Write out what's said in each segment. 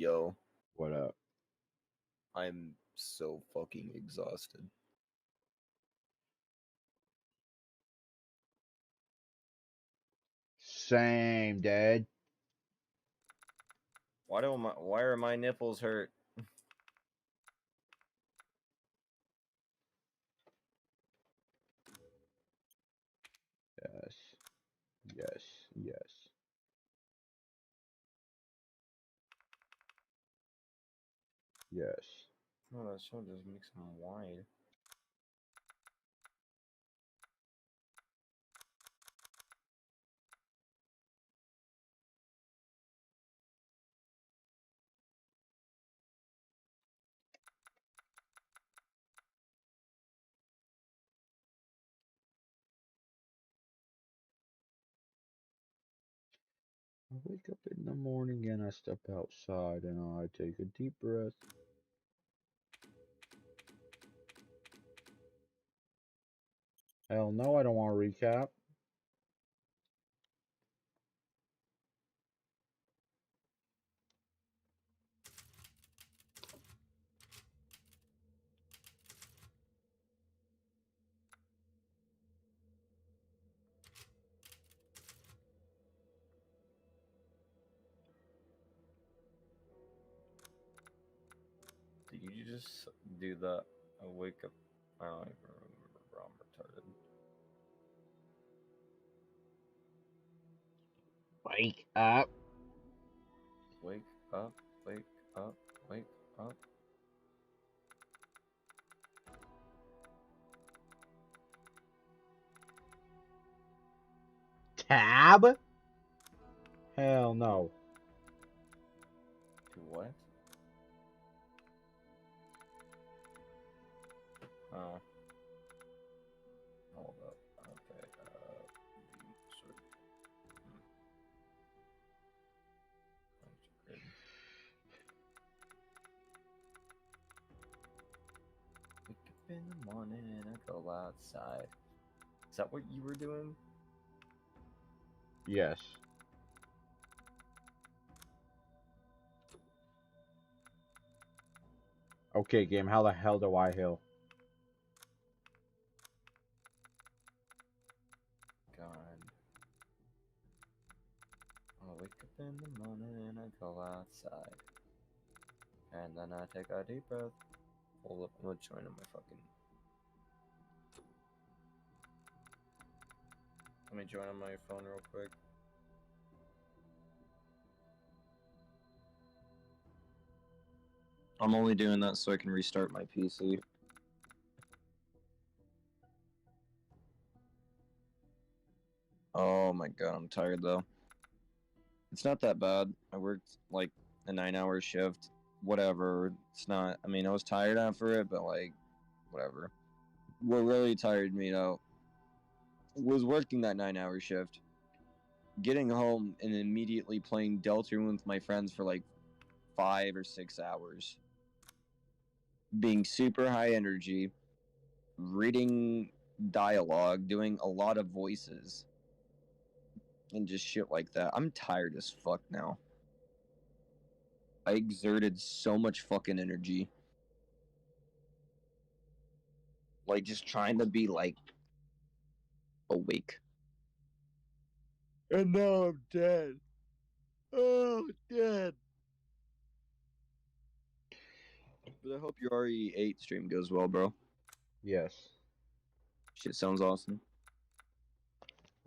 Yo, What up? I'm so fucking exhausted. Same, Dad. Why are my nipples hurt? Yes. Yes. Yes. Yes. No, that show just makes them wide. I wake up in the morning and I step outside and I take a deep breath. Hell no, I don't want to recap. Did you just do that? I wake up. I don't even remember, bro. I'm retarded. Wake up. Wake up, wake up, wake up. Tab? Hell no. To what? Oh. Hold up. Okay. Sort of. Integrate. Wake up in the morning and I go outside. Is that what you were doing? Yes. Okay, game, how the hell do I heal? God. I wake up in the morning and I go outside. And then I take a deep breath. Hold up, I'm gonna join on my fucking. Let me join on my phone real quick. I'm only doing that so I can restart my PC. Oh my god, I'm tired though. It's not that bad. I worked like a 9-hour shift. Whatever. It's not. I mean, I was tired after it, but like, whatever. What really tired me out was working that 9-hour shift, getting home, and immediately playing Deltarune with my friends for like 5 or 6 hours. Being super high energy, reading dialogue, doing a lot of voices, and just shit like that. I'm tired as fuck now. I exerted so much fucking energy. Like, just trying to be, like, awake. And now I'm dead. Oh, dead. But I hope your RE8 stream goes well, bro. Yes. Shit sounds awesome.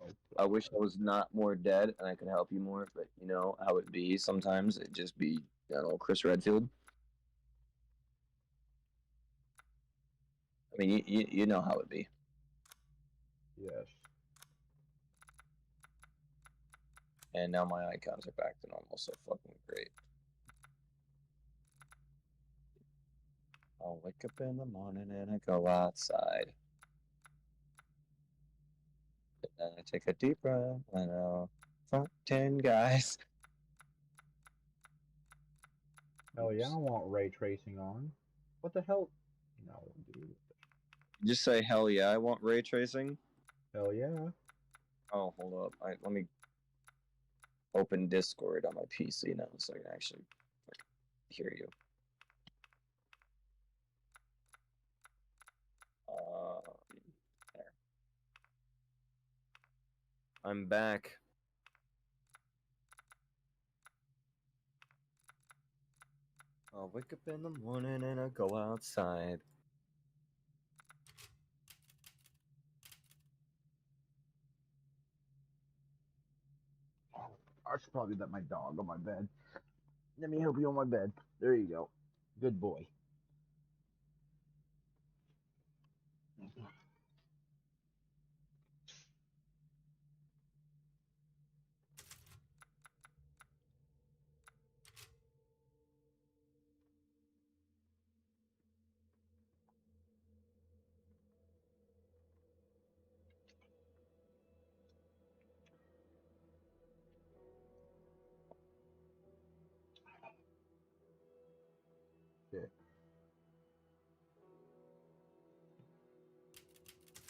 Oh, I wish I was not more dead and I could help you more, but you know how it be. Sometimes it just be, you know, Chris Redfield. I mean, you know how it be. yes. And now my icons are back to normal, so fucking great. I'll wake up in the morning and I go outside. And then I take a deep breath and I'll fuck 10 guys. Hell yeah, Oops. I want ray tracing on. What the hell? No, dude. Just say hell yeah, I want ray tracing. Hell yeah. Oh, hold up. Let me open Discord on my PC now so I can actually. hear you. There. I'm back. I'll wake up in the morning and I'll go outside. I should probably let my dog on my bed. Let me help you on my bed. There you go. Good boy. Okay.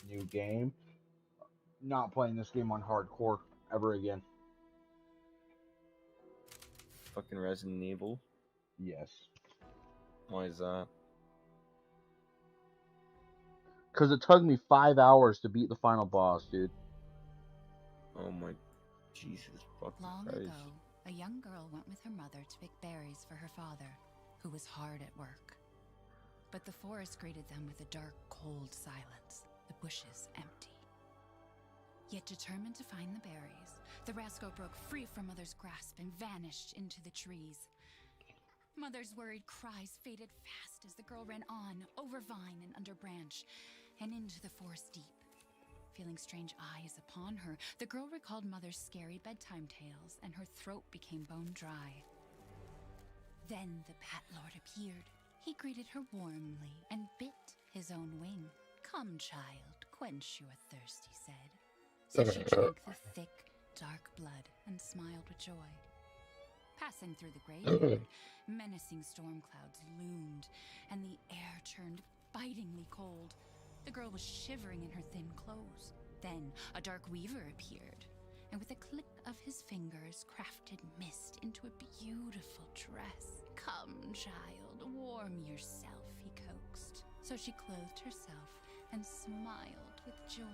New game. Not playing this game on hardcore ever again. Fucking Resident Evil. Yes. Why is that? Because it took me 5 hours to beat the final boss, dude. Oh my Jesus fucking Long Christ. ago, a young girl went with her mother to pick berries for her father, who was hard at work. But the forest greeted them with a dark, cold silence, the bushes empty. Yet determined to find the berries, the rascal broke free from Mother's grasp and vanished into the trees. Mother's worried cries faded fast as the girl ran on, over vine and under branch, and into the forest deep. Feeling strange eyes upon her, the girl recalled Mother's scary bedtime tales, and her throat became bone dry. Then the Bat Lord appeared. He greeted her warmly and bit his own wing. "Come, child, quench your thirst," he said. So she drank the thick, dark blood and smiled with joy. Passing through the graveyard, menacing storm clouds loomed, and the air turned bitingly cold. The girl was shivering in her thin clothes. Then a dark weaver appeared, and with a click of his fingers crafted mist into a beautiful dress. "Come, child, warm yourself," he coaxed. So she clothed herself and smiled with joy.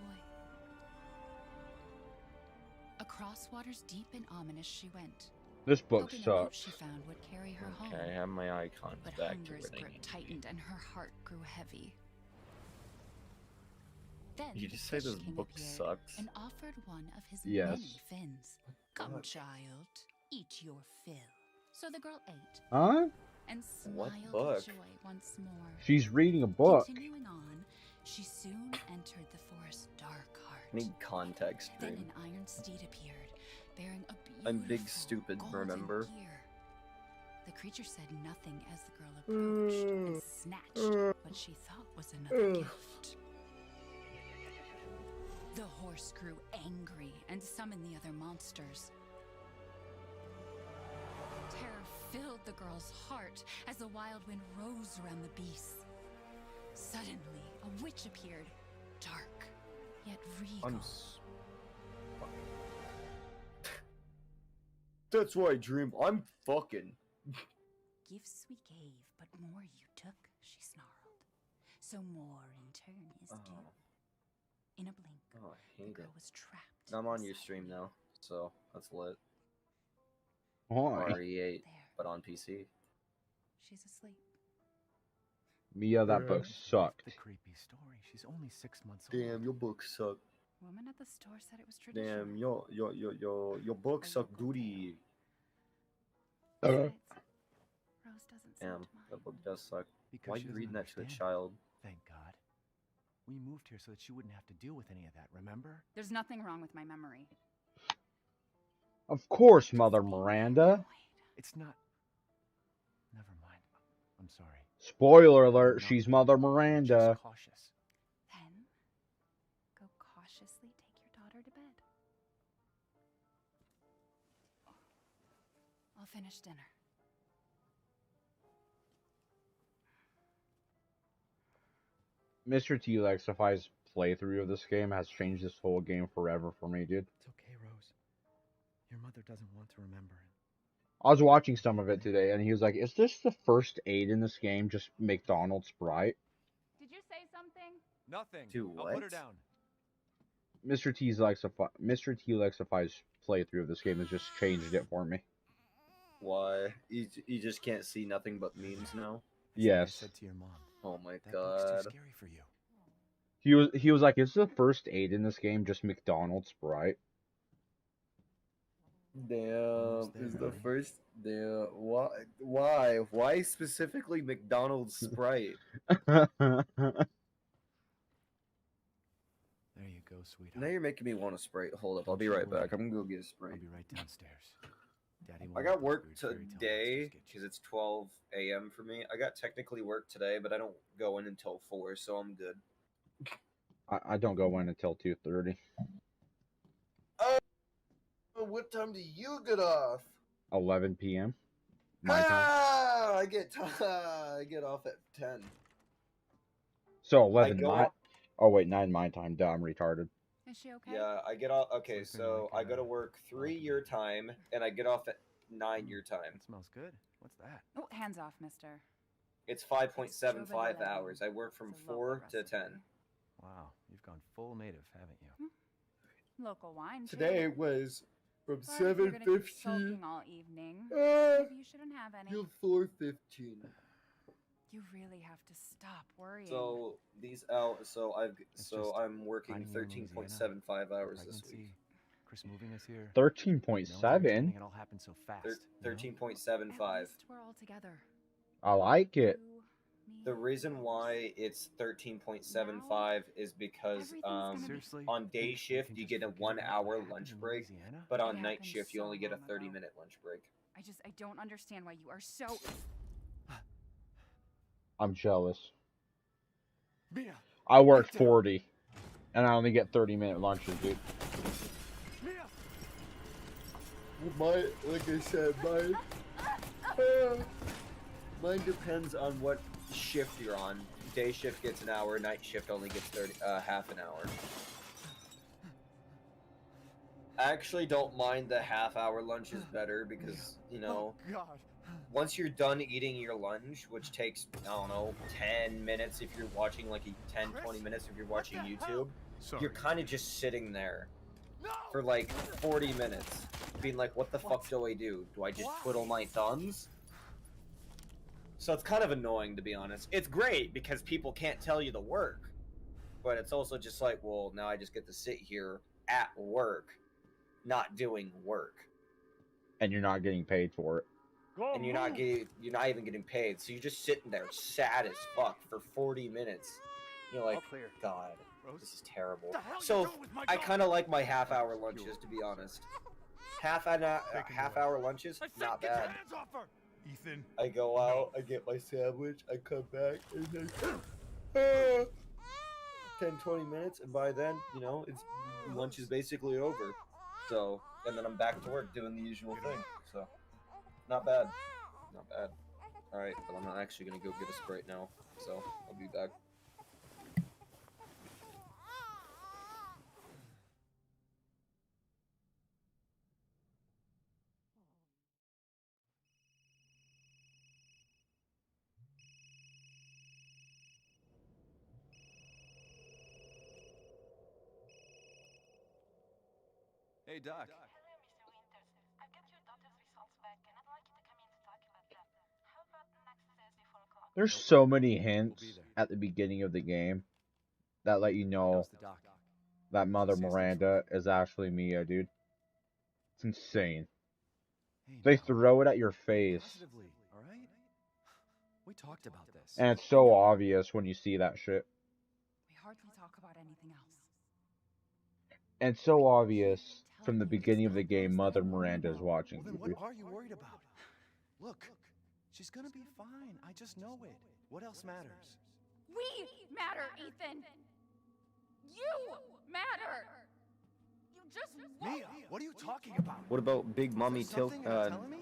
Across waters deep and ominous she went. This book Hoping a boat sucks. she found would carry her home. Okay, I have my icons But back to hunger's where they grip need to tightened be. and her heart grew heavy. Then You the just say Fish this King book appeared sucks? and offered one of his Yes. many fins. "Come, Fuck. child, eat your fill." So the girl ate Huh? and What smiled book? with joy once more. She's reading a book. Continuing on, she soon entered the forest's dark heart. I need context, Then Dream. an iron steed appeared, bearing a beautiful I'm big, stupid, golden remember? gear. The creature said nothing as the girl approached and snatched what she thought was another gift. The horse grew angry and summoned the other monsters. Terror filled the girl's heart as the wild wind rose around the beasts. Suddenly, a witch appeared, dark, yet regal. That's why, Dream. I'm fucking. "Gifts we gave, but more you took," she snarled. "So more in turn is due." Oh, In a blink, oh, I the hate girl it. was trapped. I'm on your inside stream the now, so that's lit. Why? RE8, There, but on PC. she's asleep. Mia, that book sucked. The creepy story. She's only 6 months Damn, old. your book suck. Woman at the store said it was traditional. Damn, your book A suck local booty. Besides, Rose doesn't seem Damn, to mind. that book does suck. Because Why she you doesn't reading that to a understand. child? Thank God. We moved here so that she wouldn't have to deal with any of that, remember? There's nothing wrong with my memory. Of course, Mother Just being Miranda. paranoid. It's not... Never mind. I'm sorry. Spoiler alert, I'm she's not Mother worried. I'm Miranda. just cautious. Then, go cautiously take your daughter to bed. I'll finish dinner. Mr. T-Lexify's playthrough of this game has changed this whole game forever for me, dude. It's okay, Rose. Your mother doesn't want to remember it. I was watching some of it today, and he was like, "Is this the first aid in this game? Just McDonald's Sprite?" Did you say something? Nothing. Do I'll put her what? down. Mr. T Lexify's playthrough of this game has just changed it for me. Why? You just can't see nothing but memes now? It's like I Yes. said to your mom. Oh my That book's too god. scary for you. He was like, "Is the first aid in this game just McDonald's Sprite?" Damn, there, is the buddy. first. Damn, why? Why specifically McDonald's Sprite? There you go, sweetheart. Now you're making me want a Sprite. Hold up, I'll Don't be you right worry. back. I'm gonna go get a I'll Sprite. be right downstairs. Daddy I won't got let those work weird fairy tale today monsters get because you. it's 12 a.m. for me. I got technically work today, but I don't go in until 4, so I'm good. I don't go in until 2:30. Oh, what time do you get off? 11 p.m. my time. I get off at 10. So 11 go my. up- Oh wait, 9 my time. Duh, I'm retarded. Is she okay? Yeah, I get off. Okay, Sleeping so like I go to a work 3 dog your maybe. time, and I get off at 9 your time. It smells good. What's that? Oh, hands off, mister. It's 5.75 hours. I work from It's a local 4 to 10. recipe. Wow, you've gone full native, haven't you? Local wine, too. Today was from But if you're gonna keep sulking all evening, maybe you shouldn't have any. till 4:15. You really have to stop worrying. So these It's just I'm working finding you in 13.75 hours this Pregnancy, week. Chris moving us here. 13.7. It all happened so fast. Thir- you know? 13.75. At least we're all together. I like it. You, me, The reason why it's 13.75 is because everything's gonna be- Seriously? on day Think we shift can you just get a forget 1 about hour what happened lunch in break, Louisiana? but It on night happened shift you so only get a long ago. 30-minute lunch break. I don't understand why you are so. I'm jealous. Mia! I work Get down. 40, and I only get 30-minute lunches, dude. Mia! Like I said, mine depends on what shift you're on. Day shift gets an hour, night shift only gets half an hour. I actually don't mind the half-hour lunches better because, you know, Oh, God. once you're done eating your lunch, which takes, I don't know, 10 minutes if you're watching, like 10, 20 minutes if you're watching YouTube, Sorry. you're kind of just sitting there No! for like 40 minutes, being like, what the fuck do I do? Do I just twiddle my thumbs? So it's kind of annoying, to be honest. It's great because people can't tell you the work, but it's also just like, well, now I just get to sit here at work, not doing work. And you're not getting paid for it. And you're not even getting paid, so you're just sitting there sad as fuck for 40 minutes. You're like, All clear. God, Rose? this is terrible. What the hell you So doing with my I dog? kind of like my half-hour lunches, to be honest. Half-hour lunches, I said not get your bad. hands off her! Ethan. I go out, I get my sandwich, I come back, and then 10, 20 minutes, and by then, you know, it's lunch is basically over. So, and then I'm back to work doing the usual thing. So, not bad. Not bad. Alright, but I'm not actually gonna go get a Sprite now, so I'll be back. Hey, Doc. Hello, Mr. Winters. I've got your daughter's results back, and I'd like you to come in to talk about them. How about next Thursday, 4 o'clock? There's Nope. so many hints We'll be there. at the beginning of the game that let you know How's the doc? that Mother She seriously Miranda is actually Mia, dude. It's insane. Hey, They now, throw it at your face, positively, all right? We talked about this. and it's so obvious when you see that shit. We hardly talk about anything else. And it's so obvious from the beginning of the game Mother Miranda is watching Well, you, then dude. what are you worried about? Look, she's gonna be fine. I just know it. What else matters? We matter, Ethan. You matter. You just Mia, what are you talking about? What about Big Mommy Is there something you're not telling me?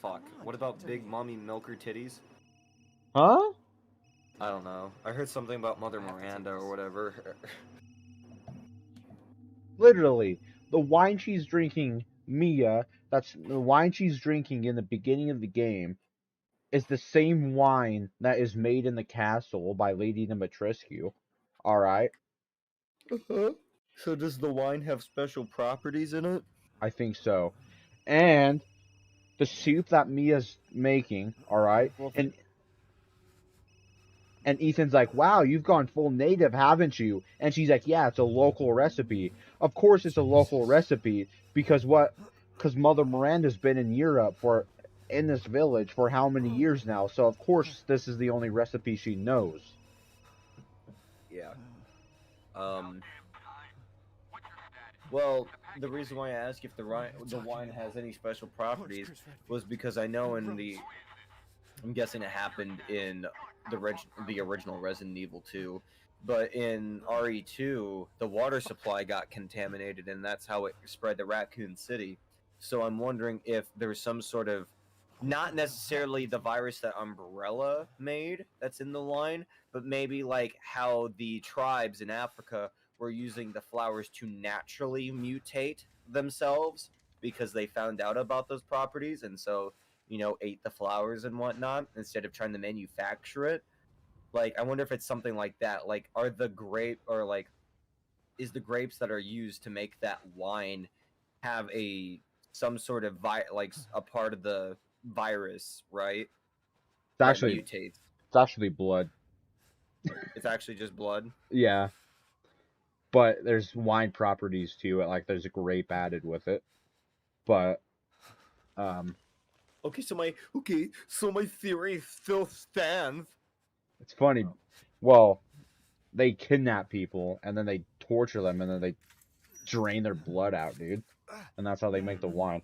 Fuck. Come on, What talk about to Big me. Mommy Milker Titties? Huh? I don't know. I heard something about Mother I have to Miranda take or this. whatever. Literally, the wine she's drinking, Mia, That's the wine she's drinking in the beginning of the game is the same wine that is made in the castle by Lady Dimitrescu. All right, Uh-huh. So does the wine have special properties in it? I think so. And the soup that Mia's making, all right, Well, and Ethan's like, "Wow, you've gone full native, haven't you?" And she's like, "Yeah, it's a local recipe. Of course, it's a local recipe because what? Because Mother Miranda's been in Europe in this village for how many years now? So of course, this is the only recipe she knows." yeah. Um. Well, the reason why I ask if the wine has any special properties was because I know I'm guessing it happened in the original Resident Evil 2, but in RE2, the water supply got contaminated, and that's how it spread to Raccoon City. So I'm wondering if there's some sort of, not necessarily the virus that Umbrella made that's in the line, but maybe like how the tribes in Africa were using the flowers to naturally mutate themselves because they found out about those properties, and so ate the flowers and whatnot instead of trying to manufacture it. Like, I wonder if it's something like that. Like, are the grape or like is the grapes that are used to make that wine have some sort of a part of the virus, right? It's That actually mutates. it's actually blood. It's actually just blood. Yeah, but there's wine properties to it. Like there's a grape added with it, but um, So my theory still stands. it's funny. Well, they kidnap people and then they torture them and then they drain their blood out, dude. And that's how they make the wine.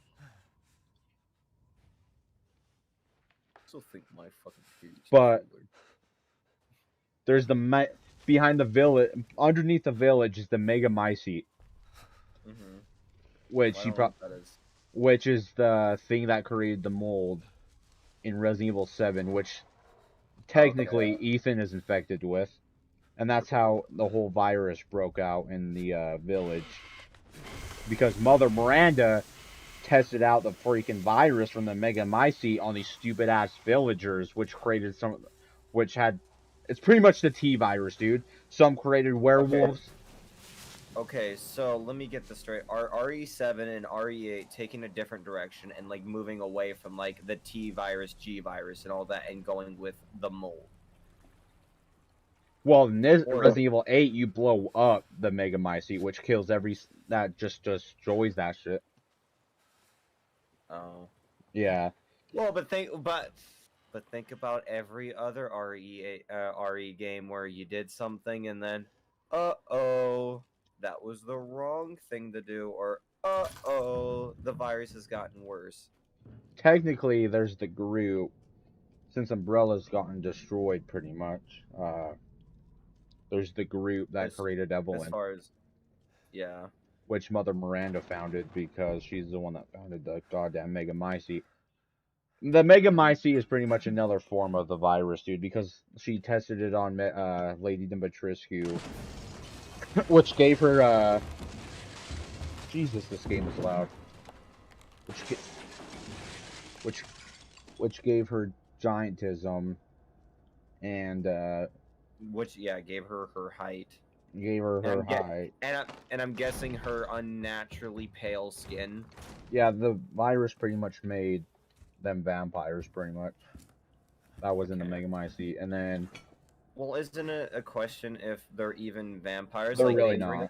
I still think my fucking theory is But cooler. there's behind the village, underneath the village is the Megamycete, Mm-hmm. which I don't know what that is. which is the thing that created the mold in Resident Evil 7, which technically Ethan is infected with, and that's how the whole virus broke out in the village. Because Mother Miranda tested out the freaking virus from the Megamycete on these stupid ass villagers, which created which had, it's pretty much the T virus, dude. Some created werewolves. Okay, so let me get this straight. Are RE7 and RE8 taking a different direction and like moving away from like the T virus, G virus, and all that, and going with the mold? Well, in this Resident Evil 8, you blow up the Megamycete, which kills that just destroys that shit. Oh. Yeah. Well, but think about every other RE game where you did something and then, that was the wrong thing to do, or the virus has gotten worse. Technically, there's the group, since Umbrella's gotten destroyed pretty much. There's the group that created As Evelyn, far as, yeah. which Mother Miranda founded because she's the one that founded the goddamn Megamycete. The Megamycete is pretty much another form of the virus, dude, because she tested it on Lady Dimitrescu, which gave her, Jesus, this game is loud. Which gave her giantism, and Which, yeah, gave her her height. Gave her her height. And I'm guessing her unnaturally pale skin. Yeah, the virus pretty much made them vampires, pretty much. That was in the Megamycete, and then. Well, isn't it a question if they're even vampires? They're like really they not.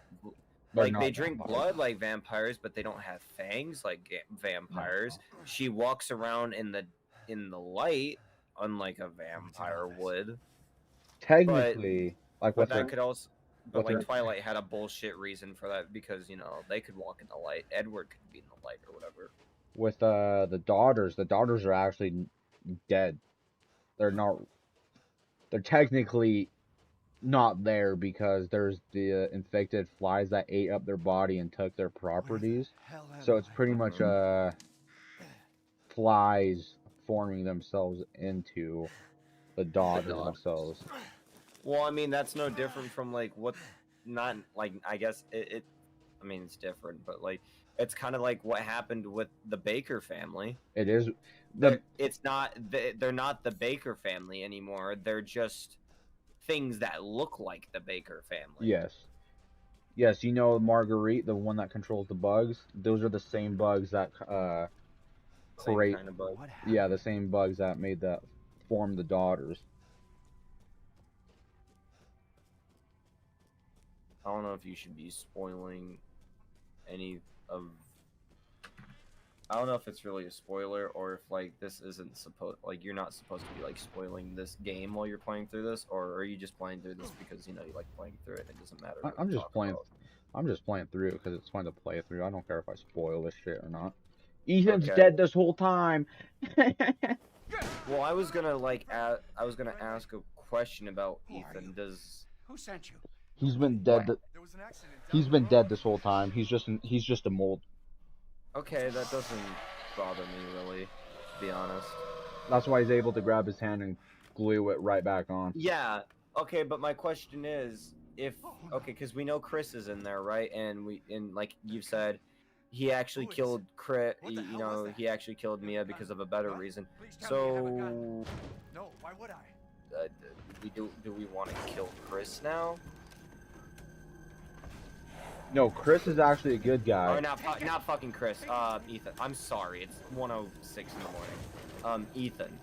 They drink blood like vampires, but they don't have fangs like vampires. No. She walks around in the light, unlike a vampire would. Technically, but that could also. But like Twilight had a bullshit reason for that because they could walk in the light. Edward could be in the light or whatever. With the daughters are actually dead. They're not. They're technically not there because there's the infected flies that ate up their body and took their properties. So it's pretty much flies forming themselves into the daughters themselves. Well, I mean that's no different from like what, not like I guess it I mean it's different, but like It's kind of like what happened with the Baker family. It is It's not. They're not the Baker family anymore. They're just things that look like the Baker family. yes. Yes, you know Marguerite, the one that controls the bugs? Those are the same bugs that Same create kind of bug. What happened? yeah, the same bugs that made that form the daughters. I don't know if you should be spoiling any of. I don't know if it's really a spoiler or if like this isn't supposed like you're not supposed to be like spoiling this game while you're playing through this, or are you just playing through this because you know you like playing through it and it doesn't matter. what I'm you just talk playing. about? I'm just playing through it because it's fun to play through. I don't care if I spoil this shit or not. Ethan's Okay. dead this whole time. Well, I was gonna I was gonna ask a question about Who are Ethan. you? Does Who sent you? He's been dead. What? There was an accident. He's been dead this whole time. He's just a mold. okay, that doesn't bother me really, to be honest. That's why he's able to grab his hand and glue it right back on. Yeah. Okay, but my question is, if okay, because we know Chris is in there, right? And like you've said, he actually Who is killed Chris. What the You hell was know, that? he actually killed Mia because of a better reason. Please tell me you have a gun. So, No, why would I? do we want to kill Chris now? No, Chris is actually a good Or guy. not fucking Chris. Ethan. I'm sorry. It's 1:06 in the morning. Ethan.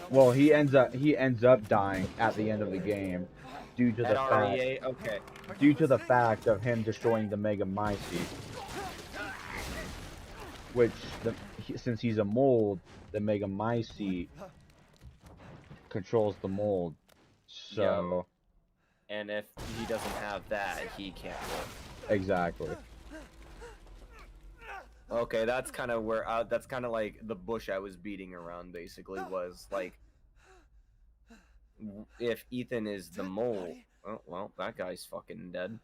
Well, he ends up dying at the end of the game due to At the fact REA. Okay. due to the fact of him destroying the Mega Myci. Which, since he's a mold, the Mega Myci controls the mold. So, And if he doesn't have that, he can't live. exactly. Okay, that's kind of where that's kind of like the bush I was beating around. Basically, was like, if Ethan is the mole, oh, well, that guy's fucking dead.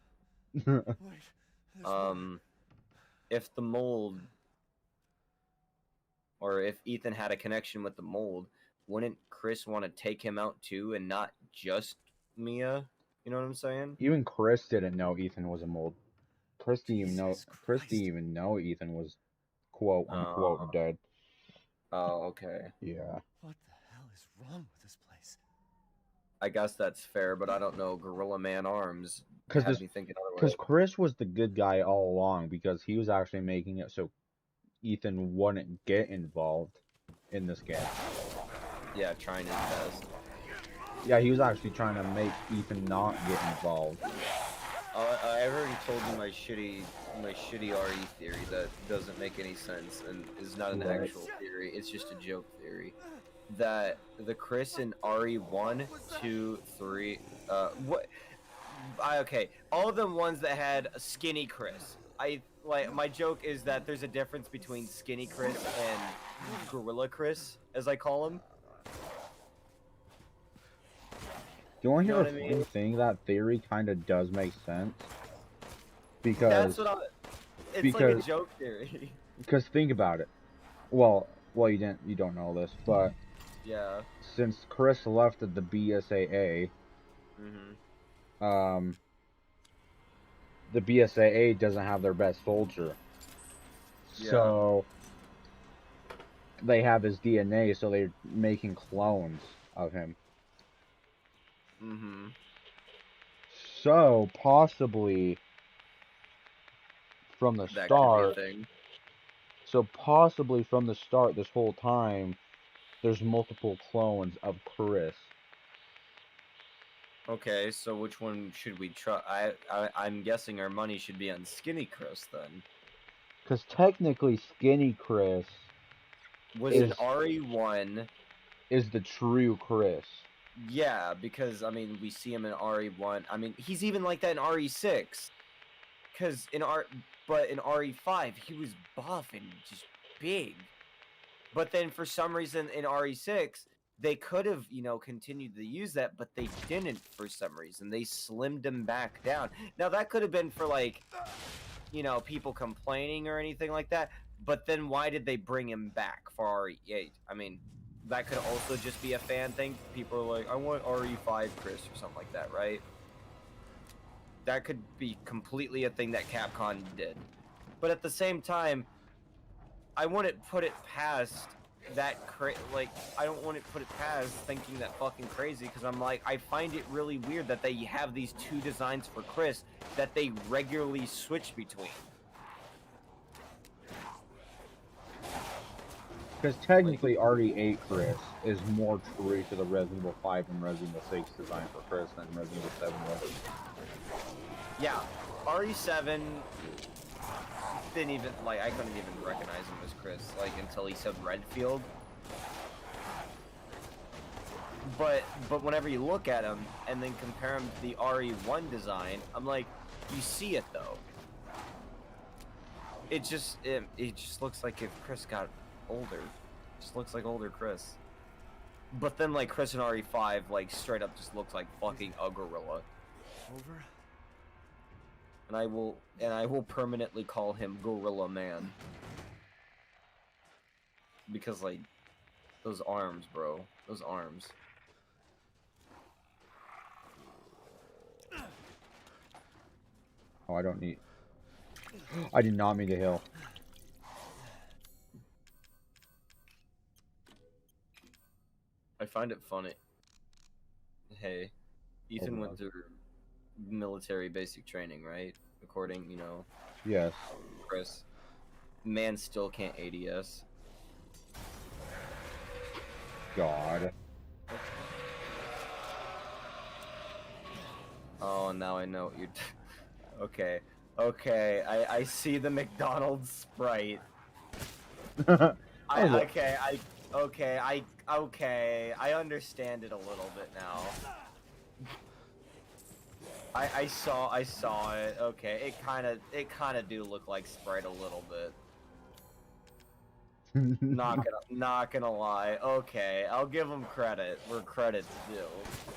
Wait. there's more. If the mold, or if Ethan had a connection with the mold, wouldn't Chris want to take him out too, and not just Mia? You know what I'm saying? Even Chris didn't know Ethan was a mold. Chris didn't Jesus Christ. even know Ethan was quote unquote dead. Oh, okay. Yeah. What the hell is wrong with this place? I guess that's fair, but I don't know. Gorilla Man Arms Because had me thinking otherwise. Chris was the good guy all along because he was actually making it so Ethan wouldn't get involved in this game. Yeah, trying his best. Yeah, he was actually trying to make Ethan not get involved. I already told you my shitty RE theory that doesn't make any sense and is not an Right. actual theory. It's just a joke theory. That the Chris in RE 1, 2, 3, okay, all of them ones that had a skinny Chris. My joke is that there's a difference between skinny Chris and Gorilla Chris, as I call him. Do you want to You hear know a what I funny mean? thing? That theory kind of does make sense. That's Because what it's like a because- joke theory. because think about it. Well, you don't know this, but Yeah. since Chris left the BSAA, Mm-hmm. the BSAA doesn't have their best soldier. Yeah. So they have his DNA, so they're making clones of him. Mm-hmm. So possibly from the That start, could be a thing. this whole time, there's multiple clones of Chris. Okay, so which one should we try? I'm guessing our money should be on Skinny Chris then. Because technically, Skinny Chris Was Is- an RE1. is the true Chris. Yeah, because I mean we see him in RE1. I mean he's even like that in RE6. Cause in RE5 he was buff and just big. But then for some reason in RE6 they could have, continued to use that, but they didn't for some reason. They slimmed him back down. Now that could have been for like, people complaining or anything like that. But then why did they bring him back for RE8? I mean, that could also just be a fan thing. People are like, I want RE5 Chris or something like that, right? That could be completely a thing that Capcom did. But at the same time, I wouldn't put it past that like I don't want to put it past thinking that fucking crazy, because I'm like, I find it really weird that they have these two designs for Chris that they regularly switch between. Because technically, RE8 Chris is more true to the Resident Evil 5 and Resident Evil 6 design for Chris than Resident Evil 7 was. Yeah, RE7 didn't even, like, I couldn't even recognize him as Chris, like, until he said Redfield. But whenever you look at him and then compare him to the RE1 design, I'm like, you see it though. It just looks like if Chris got older. It just looks like older Chris. But then like Chris in RE5 like straight up just looks like fucking a gorilla. Over. And I will permanently call him Gorilla Man. Because like those arms, bro. Those arms. Oh, I don't need... I did not mean to heal. I find it funny. Hey, Ethan went through military basic training, right? According, you know, Yes. Chris. Man still can't ADS. God. Oh, now I know what you're... Okay. Okay, I see the McDonald's Sprite. Okay, I understand it a little bit now. I saw it. Okay, it kinda do look like Sprite a little bit. Not gonna lie. Okay, I'll give them credit where credit's due.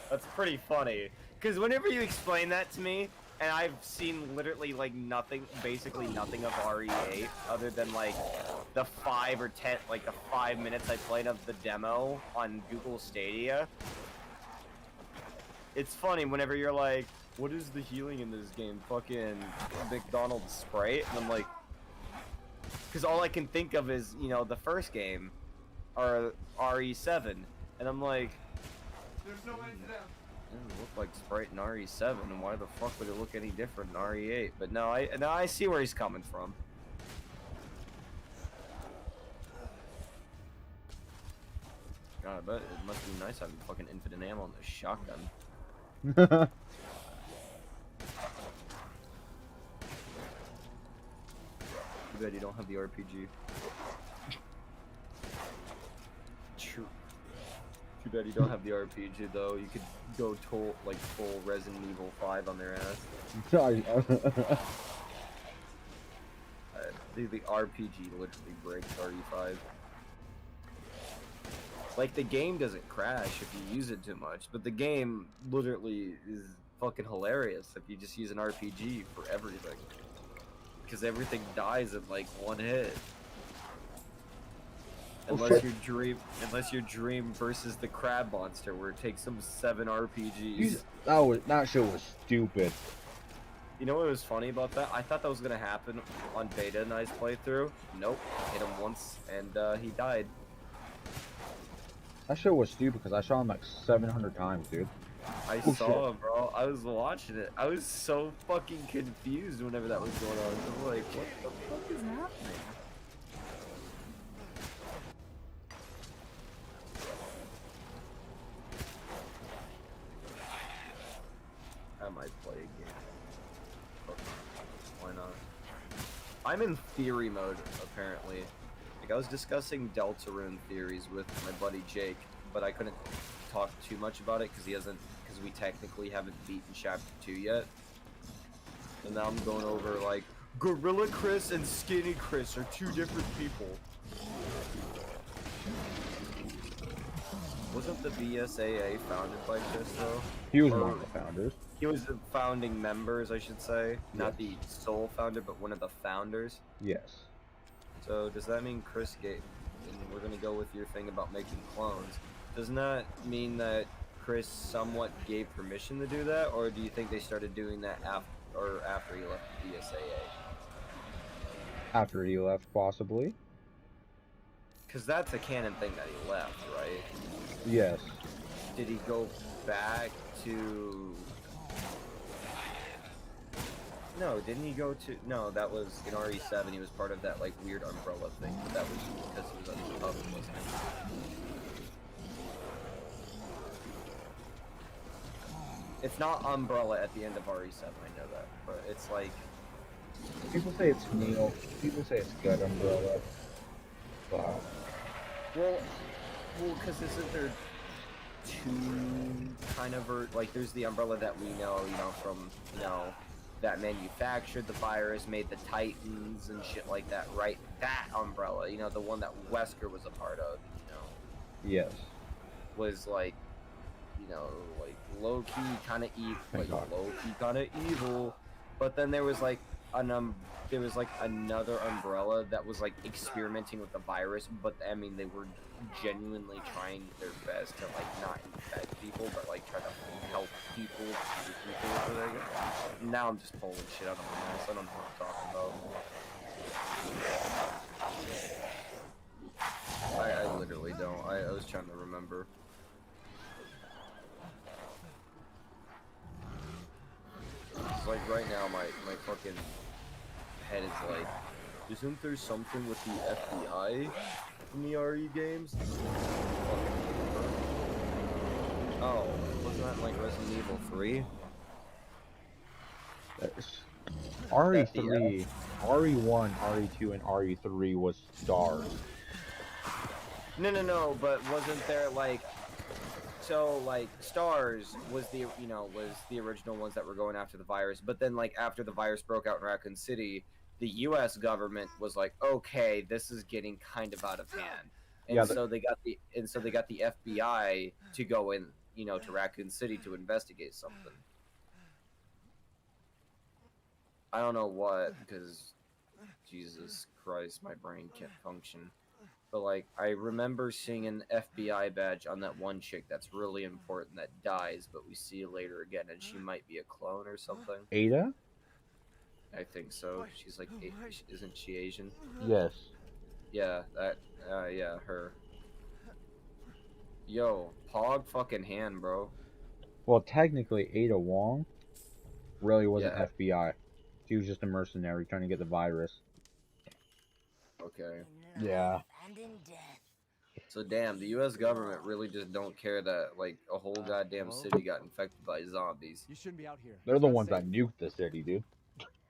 That's pretty funny. Cause whenever you explain that to me, and I've seen literally like nothing, basically nothing of RE8 other than like the 5 or 10, like the 5 minutes I played of the demo on Google Stadia. It's funny whenever you're like, what is the healing in this game? Fucking McDonald's Sprite? And I'm like, because all I can think of is, you know, the first game, or RE7, and I'm like, There's no way to them. it doesn't look like Sprite in RE7, and why the fuck would it look any different in RE8? But no, I see where he's coming from. God, I bet it must be nice having fucking infinite ammo on the shotgun. Too bad you don't have the RPG. True. Too bad you don't have the RPG though. You could go like full Resident Evil 5 on their ass. The RPG literally breaks RE5. Like, the game doesn't crash if you use it too much, but the game literally is fucking hilarious if you just use an RPG for everything. Because everything dies in like one hit. Unless your dream versus the crab monster, where it takes them 7 RPGs. That show was stupid. You know what was funny about that? I thought that was gonna happen on Beta and I's playthrough. Nope, hit him once and he died. That show was stupid because I saw him like 700 times, dude. I saw him, bro. I was watching it. I was so fucking confused whenever that was going on. I was like, what the fuck is happening? I might play a game. Why not? I'm in theory mode, apparently. Like, I was discussing Deltarune theories with my buddy Jake, but I couldn't talk too much about it because we technically haven't beaten Chapter 2 yet. And now I'm going over, like, Gorilla Chris and Skinny Chris are 2 different people. Wasn't the BSAA founded by Chris, though? He was one of the founders. He was the founding members, I should say. Not the sole founder, but one of the founders. Yes. So, does that mean Chris gave... And we're gonna go with your thing about making clones. Doesn't that mean that Chris somewhat gave permission to do that? Or do you think they started doing that after he left the BSAA? After he left, possibly. Because that's a canon thing that he left, right? Yes. Did he go back to... No, didn't he go to... No, that was in RE7. He was part of that, like, weird umbrella thing. But that was because he was undercover, wasn't it? It's not umbrella at the end of RE7, I know that. But it's like... People say it's Neil. People say it's good umbrella. Wow. Well, because isn't there two kind of... like, there's the umbrella that we know, from, that manufactured the virus, made the Titans and shit like that, right? That umbrella, the one that Wesker was a part of, Yes. was like, like low-key kind of evil, low-key kind of evil. But then there was like another umbrella that was like experimenting with the virus, but I mean they were genuinely trying their best to like not infect people, but like try to help people, Now I'm just pulling shit out of my ass. I don't know what I'm talking about. I literally don't. I was trying to remember. It's like right now my fucking head is like, isn't there something with the FBI in the RE games? Oh, wasn't that like Resident Evil 3? RE3, RE1, RE2, and RE3 was stars. No, but wasn't there like... So, like, Stars was the, was the original ones that were going after the virus, but then, like, after the virus broke out in Raccoon City, the U.S. government was like, okay, this is getting kind of out of hand. And so they got the FBI to go in, to Raccoon City to investigate something. I don't know what, because Jesus Christ, my brain can't function. But, like, I remember seeing an FBI badge on that one chick that's really important that dies, but we see later again, and she might be a clone or something. Ada? I think so. She's like, isn't she Asian? Yes. Yeah, yeah, her. Yo, Pog fucking hand, bro. Well, technically, Ada Wong really wasn't Yeah. FBI. She was just a mercenary trying to get the virus. Okay. Yeah. So damn, the U.S. government really just don't care that like a whole goddamn city got infected by zombies. You shouldn't be out here. They're the ones that nuked the city, dude.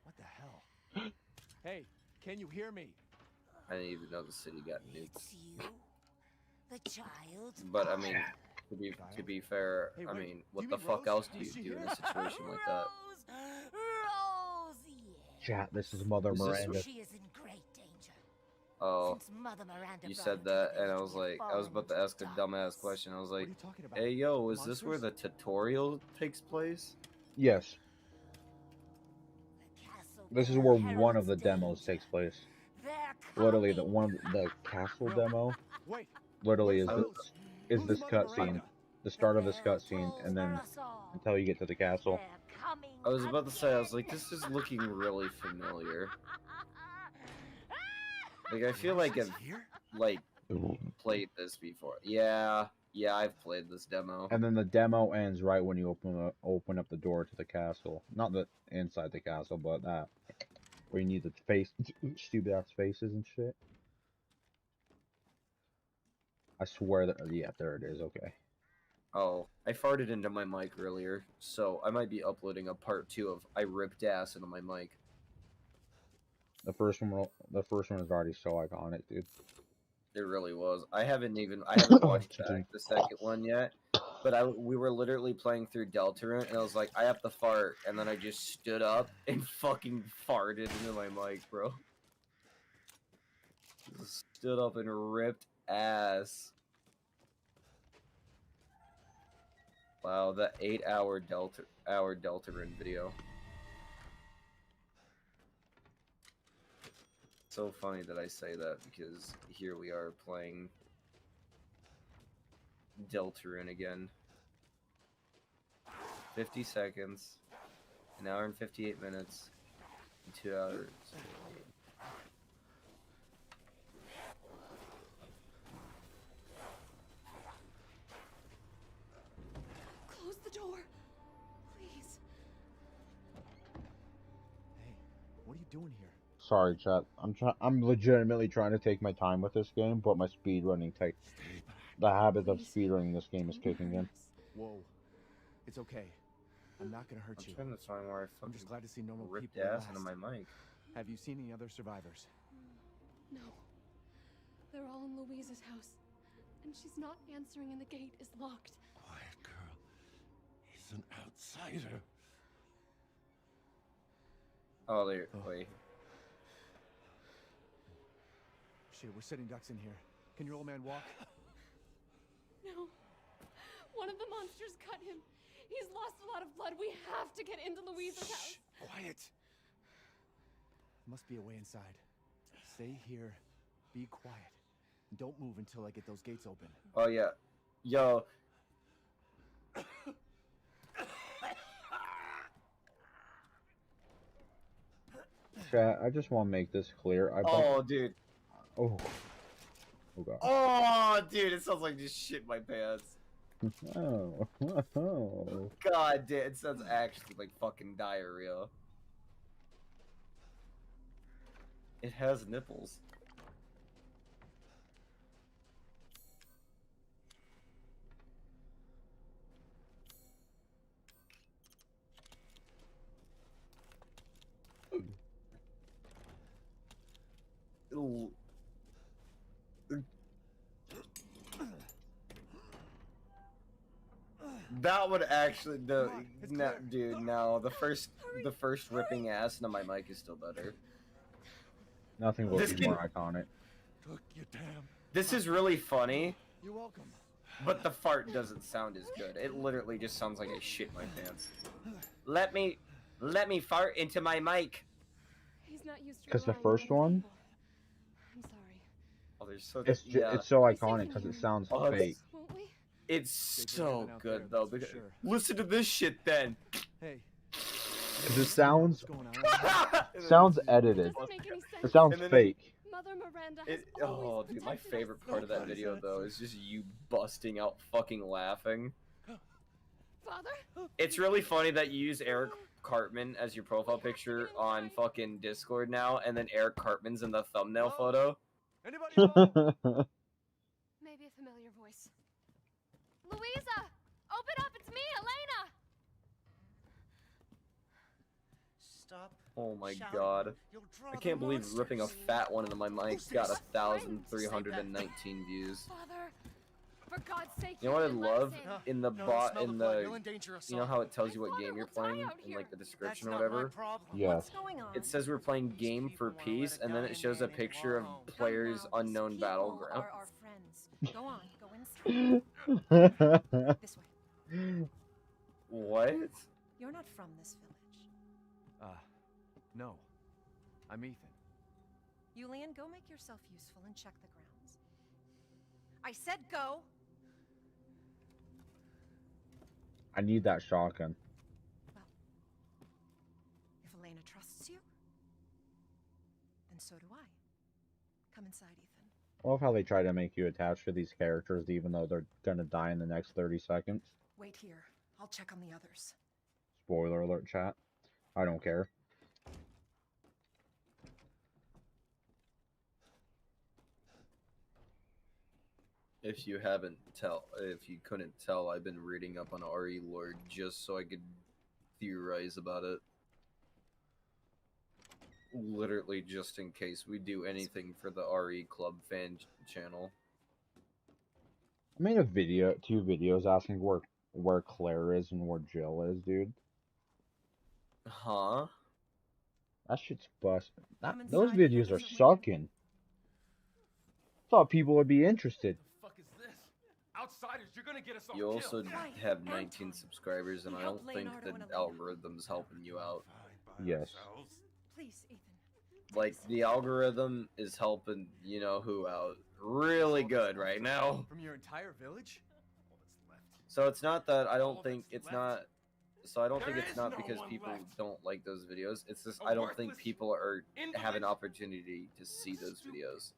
What the hell? Hey, can you hear me? I didn't even know the city got nuked. It's you, the child. But I mean, to be fair, Hey, I wait, mean, do what you the mean fuck Rose? else do you Is she do here? in a situation like that? Rose, yeah. Chat, this is Mother Is this- Miranda. She is in great danger. Oh, Since Mother Miranda you brought said her to that, the and I village, was we have like, I was about to fallen ask a into dumbass darkness. question. I was What are like, you talking about? hey yo, is this where the Monsters? tutorial takes place? Yes. The castle This is bearer where one of the heralds demos danger. takes place. They're Literally, coming. the castle No. demo Wait. literally Where's Rose? is Who's this Mother cutscene, Miranda? the start of The this bell cutscene, tolls and then for us all. until you get to the castle. They're coming I was about to say, I was like, again. this is looking really familiar. Like, I feel like I've here? like played this before. Yeah, I've played this demo. And then the demo ends right when you open up the door to the castle. Not the inside the castle, but that where you need the face, stupid ass faces and shit. I swear that yeah, there it is. Okay. Oh, I farted into my mic earlier, so I might be uploading a part 2 of I ripped ass into my mic. The first one is already so iconic, dude. It really was. I haven't watched back the second one yet, but we were literally playing through Deltarune, and I was like, I have to fart, and then I just stood up and fucking farted into my mic, bro. Just stood up and ripped ass. Wow, the 8-hour Deltarune video. So funny that I say that because here we are playing Deltarune again. 50 seconds, an hour and 58 minutes, and 2 hours. doing here? Sorry, chat. I'm legitimately trying to take my time with this game, but my speedrunning the habit of speedrunning this game is kicking in. Whoa. It's okay. I'm not gonna hurt I'm you. trying to find where I I'm fucking just glad to see normal ripped people at ass into last. my mic. Have you seen any other survivors? No. They're all in Louise's house. And she's not answering and the gate is locked. Quiet girl. He's an outsider. Oh, there. Wait. Shit, we're sitting ducks in here. Can your old man walk? No. One of the monsters cut him. He's lost a lot of blood. We have to get into Louise's house. Quiet. Must be a way inside. Stay here. Be quiet. And don't move until I get those gates open. Oh yeah. Yo. Chat, I just want to make this clear. Oh, dude. Oh. Oh god. Oh, dude. It sounds like just shit in my pants. Oh. Oh. God damn. It sounds actually like fucking diarrhea. It has nipples. Ooh. That would actually no, dude, no. The first ripping ass into my mic is still better. Nothing will This be more iconic. Took you damn. This is really funny, You're welcome. but the fart doesn't sound as good. It literally just sounds like I shit my pants. Let me fart into my mic. He's not used to 'Cause the relying on first other one? people. I'm sorry. Oh, there's so It's so iconic because it sounds Oh, fake. Won't we? It's so good though. Because, Sure. listen to this shit then. Hey. Because it sounds What's going on? sounds It edited. doesn't make any sense. It sounds And then fake. Mother Miranda has Oh, always dude, my protected favorite us. part of that video though is just you busting out fucking laughing. Father? It's really funny that you use Eric Cartman as your profile picture on fucking Discord now, and then Eric Cartman's in the thumbnail photo. Anybody home? Maybe a familiar voice. Louisa! Open up! It's me, Elena! Stop. Oh my shouting. god. You'll draw I the can't believe ripping a monsters. fat one into my mic Who's got this? 1,319 views. Father! For God's sake, You know what I haven't let us love? in. In the No, bot, smell in the blood. the, You'll endanger us you know all. how it tells you My what game father you're will die playing out in here. like the That's description or not whatever? my problem. Yes. What's going on? It says we're playing These game for people wanna let peace, a and then guy it shows a in there picture of alone. Come players Come now, these unknown people battleground. are our friends. Go on, go inside. This way. What? You're not from this village. No. I'm Ethan. Yulian, go make yourself useful and check the grounds. I said go! I need that shotgun. Well, if Elena trusts you, then so do I. Come inside, Ethan. I love how they try to make you attached to these characters even though they're gonna die in the next 30 seconds. Wait here. I'll check on the others. Spoiler alert, chat. I don't care. If you couldn't tell, I've been reading up on RE lore just so I could theorize about it. Literally just in case we do anything for the RE Club fan channel. I made a video, 2 videos asking where Claire is and where Jill is, dude. Huh? That shit's busted. Come Those inside, the videos others are are waiting. sucking. Thought people would be interested. What the fuck is this? Outsiders, you're gonna get us all You also killed. Quiet, have Anton. 19 subscribers, and We I helped don't think Leonardo the and Elena. algorithm's helping you out. Fine by Yes. ourselves. Please, Ethan. Like, the algorithm is helping you know who out really good right now. From your entire village? All that's left. So it's not that I don't All think that's it's left. not. So I don't think There it's is not no because one people left. don't like those videos. It's just A I don't think worthless people have an invalid, opportunity to see those stupid videos.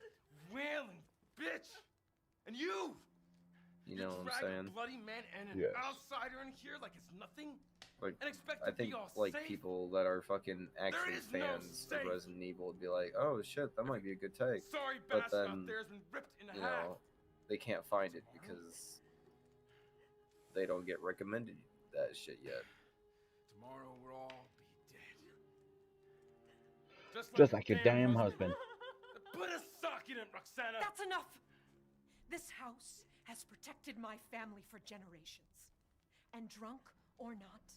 Wailing bitch! And you! You know what I'm drag saying? a bloody man and an Yes. outsider in here like it's nothing, Like, and expect I to think be all like safe? people that are fucking actual is no fans of safe. Resident Evil would be like, "Oh shit, that might be a good take," Sorry but bastard then out there has been ripped in you half. know they can't find it because they don't get recommended that shit yet. Tomorrow we'll all be dead. Just like your damn husband. Put a sock in it, Roxana. That's enough! This house has protected my family for generations. And drunk or not,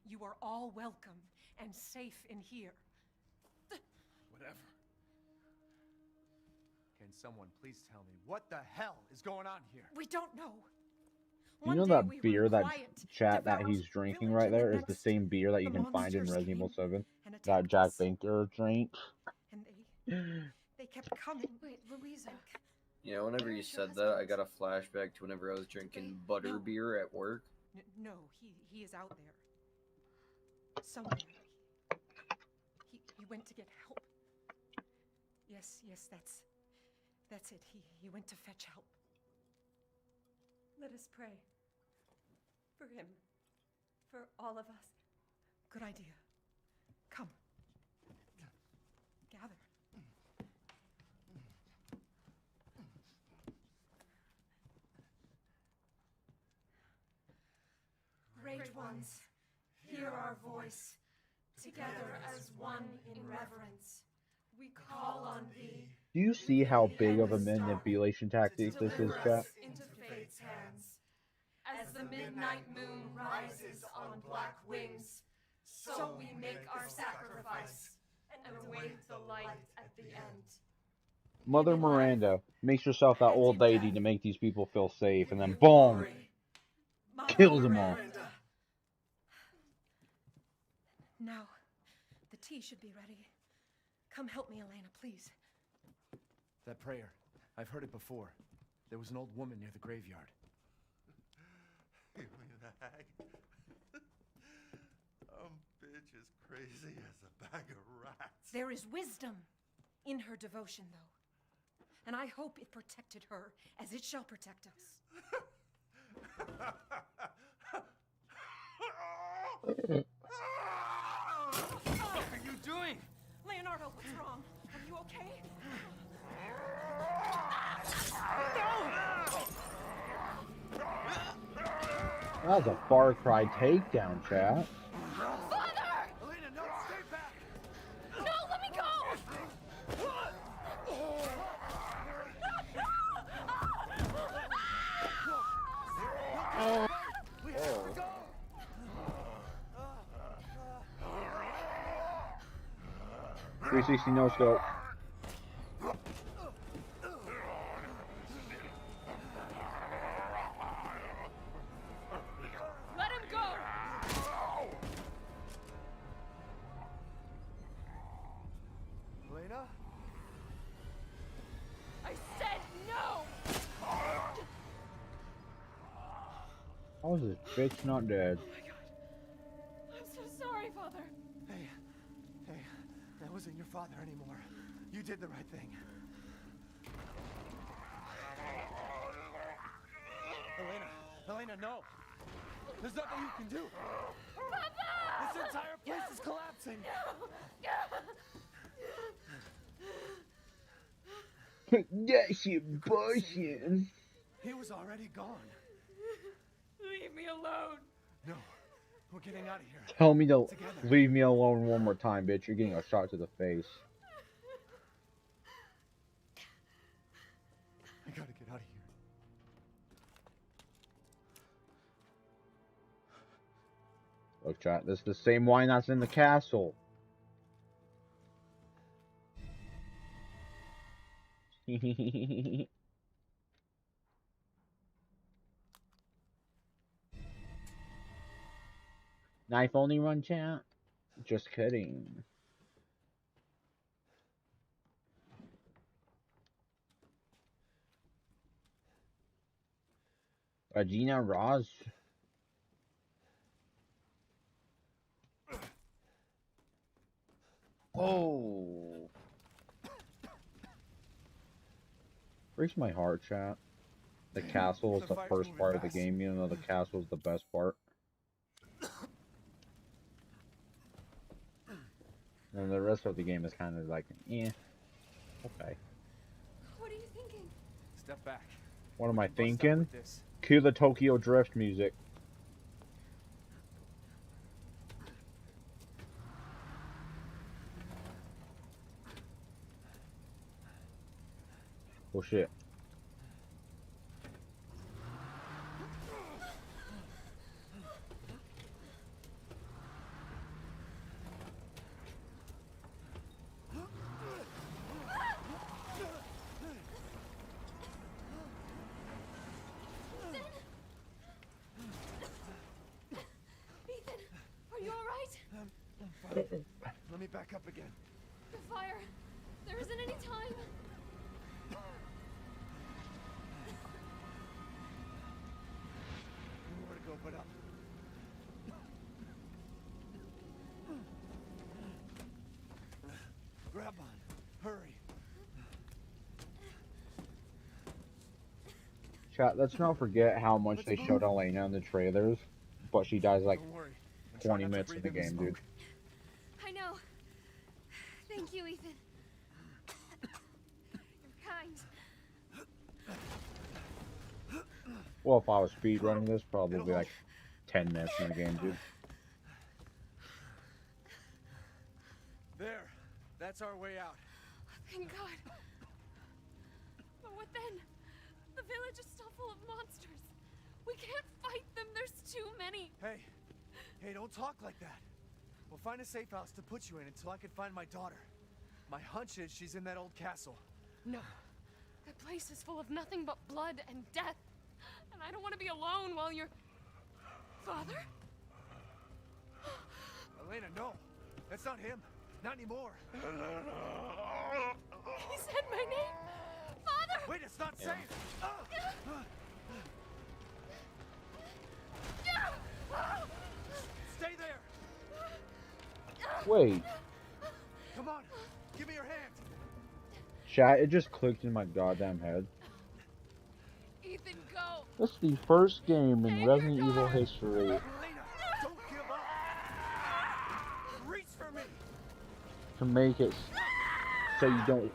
you are all welcome and safe in here. Whatever. Can someone please tell me what the hell is going on here? We don't know. You One know day that we were beer that quiet, chat that devout he's drinking village, right and the there is the next, same beer that you the can find in monsters Resident Evil came 7 and that attacked Jack us. Banker drinks. And they kept coming. Wait, Louisa. You know, whenever you Where's your said that, I husband? got a flashback to whenever I was drinking butter No. beer at work. No, he is out there. Somewhere. He went to get help. Yes, that's it. He went to fetch help. Let us pray. For him. For all of us. Good idea. Come. Gather. Great ones, hear our voice. Together as one in reverence, we call on thee. Do you see how big of a manipulation tactic this is, Deliver chat? us into fate's hands. As the midnight moon rises on black wings, so we make our sacrifice and await the light at the end. Mother Miranda makes herself that old lady to make these people feel safe, and then boom, kills them all. Now, the tea should be ready. Come help me, Elena, please. That prayer, I've heard it before. There was an old woman near the graveyard. You mean the hag? Bitch is crazy as a bag of rats. There is wisdom in her devotion, though. And I hope it protected her as it shall protect us. What are you doing? Leonardo, what's wrong? Are you okay? That was a Far Cry takedown, chat. Father! Elena, no, stay back! No, let me go! We have to go! 360 no scope. Let him go! Elena? I said no! How is this bitch not dead? Oh my god. I'm so sorry, Father. Hey, that wasn't your father anymore. You did the right thing. Elena, no! There's nothing you can do! Papa! This entire place is collapsing! That's your bullshit. He was already gone. Leave me alone. No, we're getting out of here. Tell me to Together. leave me alone one more time, bitch. You're getting a shot to the face. I gotta get out of here. Look, chat, this is the same wine that's in the castle. Knife only run, chat? Just kidding. Regina Ross. Oh, Breaks my heart, chat. The castle is the first part of the game, you know, the castle is the best part. And the rest of the game is kind of like, eh, okay. What are you thinking? Step back. What am I Bust out thinking? with this. Cue the Tokyo Drift music. Oh shit. Ethan, are you alright? I'm fine. Let me back up again. The fire. There isn't any time. Nowhere to go but up. Grab on. Hurry. Chat, let's not forget how much they showed Elena in the trailers, but she dies like Don't worry. 20 minutes in the game, dude. I know. Thank you, Ethan. You're kind. Well, if I was speedrunning this, probably like 10 minutes in the game, dude. There. That's our way out. Thank God. But what then? The village is still full of monsters. We can't fight them. There's too many. Hey, don't talk like that. We'll find a safe house to put you in until I can find my daughter. My hunch is she's in that old castle. No. That place is full of nothing but blood and death. And I don't want to be alone while you're... Father? Elena, no. That's not him. Not anymore. He said my name. Father! Wait, it's not safe. Stay there. Wait. Come on. Give me your hand. Chat, it just clicked in my goddamn head. Ethan, go. This is the first game in Resident Evil history Elena, don't give up. Reach for me. to make it so you don't...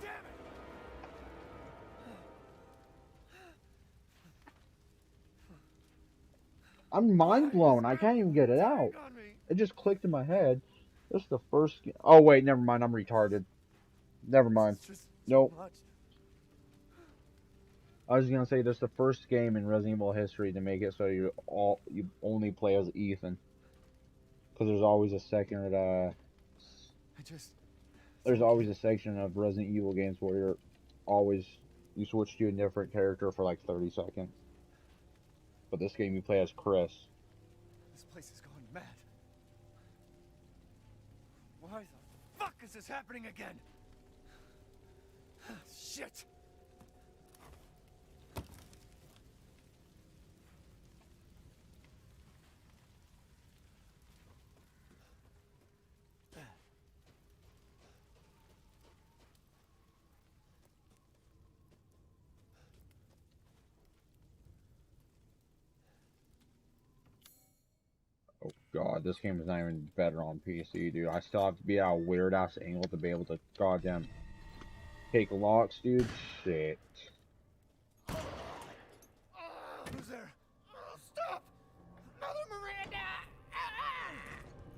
I'm mind blown. I can't even get it out. It just clicked in my head. This is the first... Oh, wait, never mind. I'm retarded. Never mind. Nope. I was gonna say this is the first game in Resident Evil history to make it so you only play as Ethan. Because there's always a second there's always a section of Resident Evil games where you switch to a different character for like 30 seconds. But this game you play as Chris. This place is going mad. Why the fuck is this happening again? Shit! Oh god, this game is not even better on PC, dude. I still have to be at a weird ass angle to be able to goddamn take locks, dude. Shit. Who's there? Stop! Mother Miranda!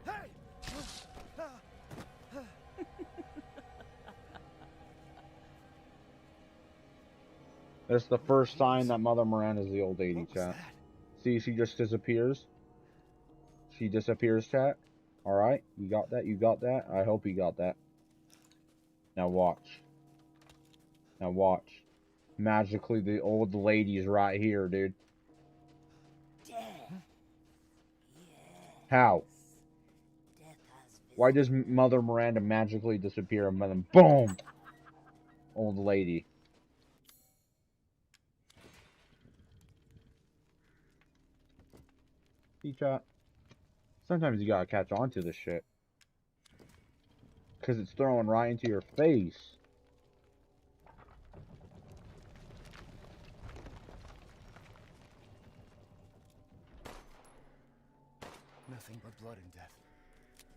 Hey! That's the first sign that Mother Miranda's the old lady, chat. See, she just disappears. She disappears, chat. Alright, you got that? You got that? I hope you got that. Now watch. Now watch. Magically, the old lady's right here, dude. How? Why does Mother Miranda magically disappear and then boom! Old lady. See, chat? Sometimes you gotta catch on to this shit. Because it's throwing right into your face. blood and death?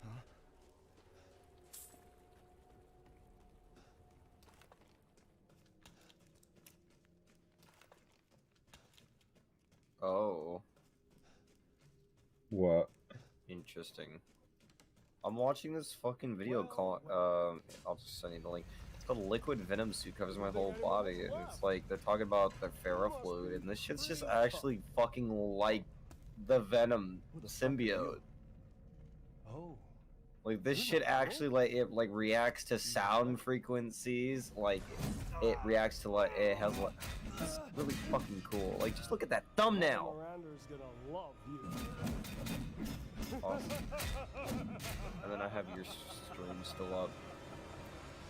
Huh? Oh. What? Interesting. I'm watching this fucking video called, I'll just send you the link. It's called Liquid Venom Suit Covers My Whole Body. And it's like, they're talking about the ferrofluid, and this shit's just actually fucking like the Venom symbiote. Oh. Like, this shit actually, like, it, like, reacts to sound frequencies. Like, it reacts to, like, it has, like, it's really fucking cool. Like, just look at that thumbnail! Miranda's gonna love you. Awesome. And then I have your stream still up.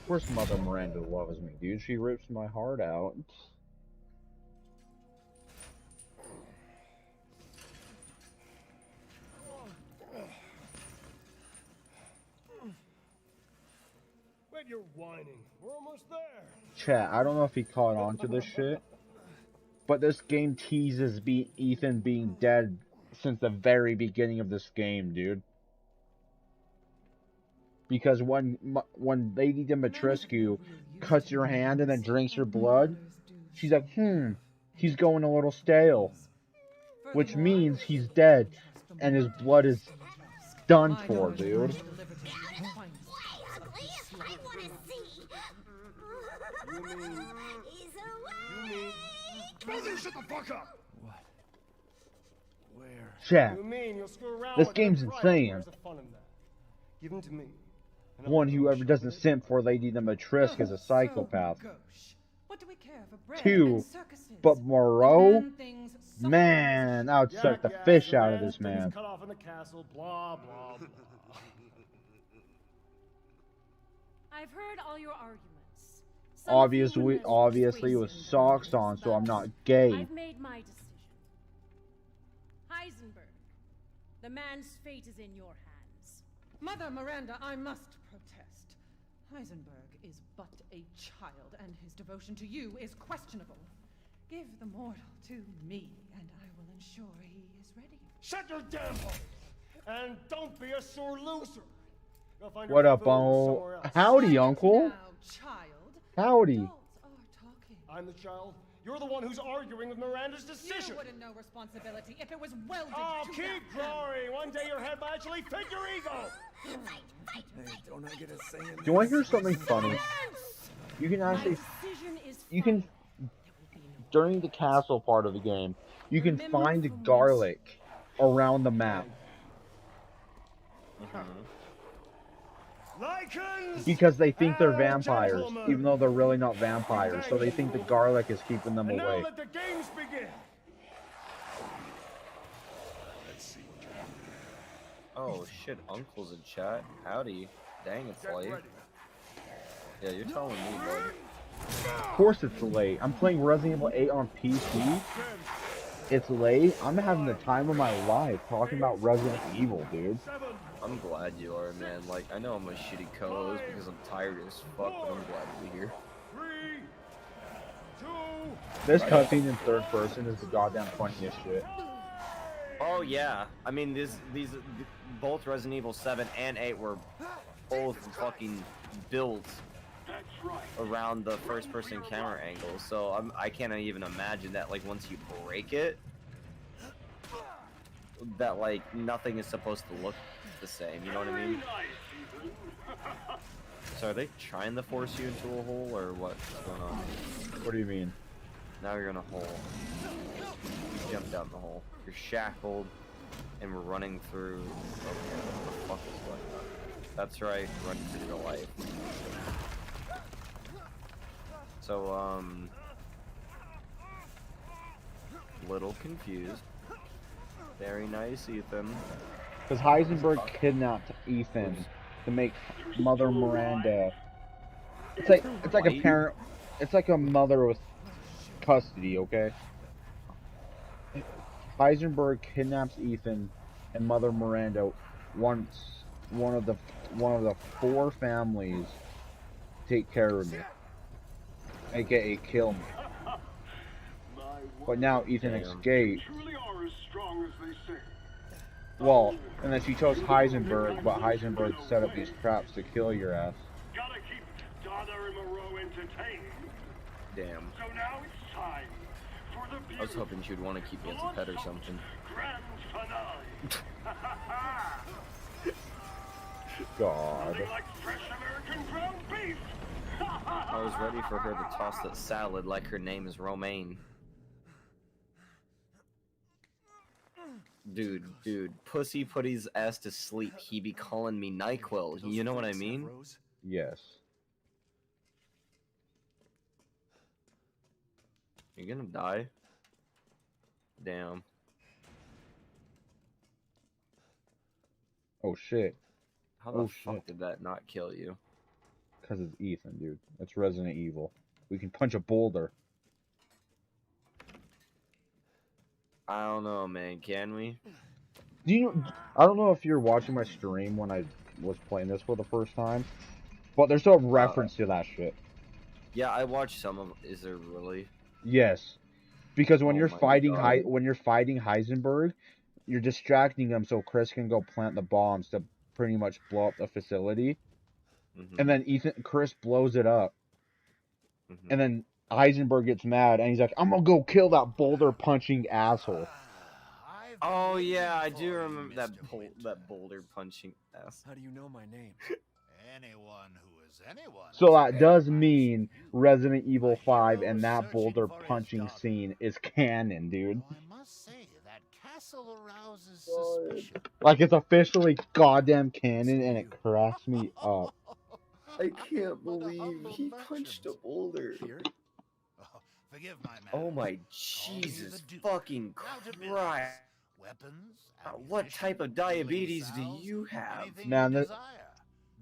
Of course Mother Miranda loves me, dude. She rips my heart out. Wait, you're whining. We're almost there. Chat, I don't know if he caught on to this shit, but this game teases Ethan being dead since the very beginning of this game, dude. Because when Lady Dimitrescu cuts your hand and then drinks your blood, she's like, he's going a little stale. Which means he's dead, and his blood is done for, dude. Shut the fuck up! What? Where? Chat, You mean you'll screw around this with game's him? Right, insane. where's the fun in that? Give him to me. One, whoever doesn't simp for Lady Dimitrescu is a psychopath. What do we care for bread Two, and circuses? but Moreau, Man things so man, I would suck the fish out of this man. Cut off in the castle, blah, blah, blah. I've heard all your arguments. Obviously with socks on, so I'm not gay. I've made my decision. Heisenberg, the man's fate is in your hands. Mother Miranda, I must protest. Heisenberg is but a child, and his devotion to you is questionable. Give the mortal to me, and I will ensure he is ready. Shut your damn hole! And don't be a sore loser. Go find What your up, food Uncle? somewhere else. Howdy, Uncle. Now, child. Howdy. Adults are talking. I'm the child. You're the one who's arguing with Miranda's decision. You wouldn't know responsibility if it was welded Oh, to keep that. growing. One day your head might actually fit your ego. Hey, don't I get a say in Do you want to hear something funny? You can actually, during the castle part of the game, you can find garlic around the map. Because they think they're vampires, even though they're really not vampires. So they think the garlic is keeping them And now away. let the games begin. Let's see what Oh shit, Uncle's in chat. Howdy. Dang, it's Get late. ready. Yeah, you're telling me, bud. Of course it's late. I'm playing Resident Evil 8 on PC. It's late. I'm having the time of my life talking about Resident Evil, dude. I'm glad you are, man. Like, I know I'm a shitty co-host because I'm tired as fuck, but I'm glad to be here. 3, 2. This cutscene in third person is the goddamn funniest shit. Oh yeah, I mean these both Resident Evil 7 and 8 were both fucking built around the first-person camera angle. So I can't even imagine that like once you break it, that like nothing is supposed to look the same. You know what I mean? So are they trying to force you into a hole or what's going on? What do you mean? Now you're in a hole. You jump down the hole. You're shackled, and we're running through. Okay, what the fuck is going on? That's right, running through your life. So, little confused. Very nice, Ethan. Because Heisenberg kidnapped Ethan to make Mother Miranda. It's like a parent. It's like a mother with custody, okay? Heisenberg kidnaps Ethan, and Mother Miranda wants one of the 4 families to take care of me, aka kill me. But now Ethan escaped. Well, and then she chose Heisenberg, but Heisenberg set up these traps to kill your ass. Gotta keep Donna and Moreau entertained. Damn. So now it's time for the I was hoping she'd want to keep me as a pet or something. grand finale. God. Nothing like fresh American ground beef. I was ready for her to toss that salad like her name is Romaine. Dude, Pussy put his ass to sleep. He be calling me NyQuil. You know what I mean? Yes. You gonna die? Damn. Oh shit. How the fuck did that not kill you? Because it's Ethan, dude. It's Resident Evil. We can punch a boulder. I don't know, man. Can we? Do you? I don't know if you're watching my stream when I was playing this for the first time, but there's a reference to that shit. Yeah, I watched some of. Is there really? Yes, because when Oh you're my fighting God. when you're fighting Heisenberg, you're distracting him so Chris can go plant the bombs to pretty much blow up the facility, and then Chris blows it up, and then Heisenberg gets mad and he's like, "I'm gonna go kill that boulder punching asshole." Oh yeah, I do remember that boulder punching ass. How do you know my name? Anyone who is anyone. So that does mean Resident Evil 5 and that boulder punching scene is canon, dude. I must say that castle arouses suspicion. Like, it's officially goddamn canon, and it cracks me up. I can't believe he punched a boulder. Forgive my Oh my Jesus fucking Christ. Weapons, what type of diabetes do you have? Man,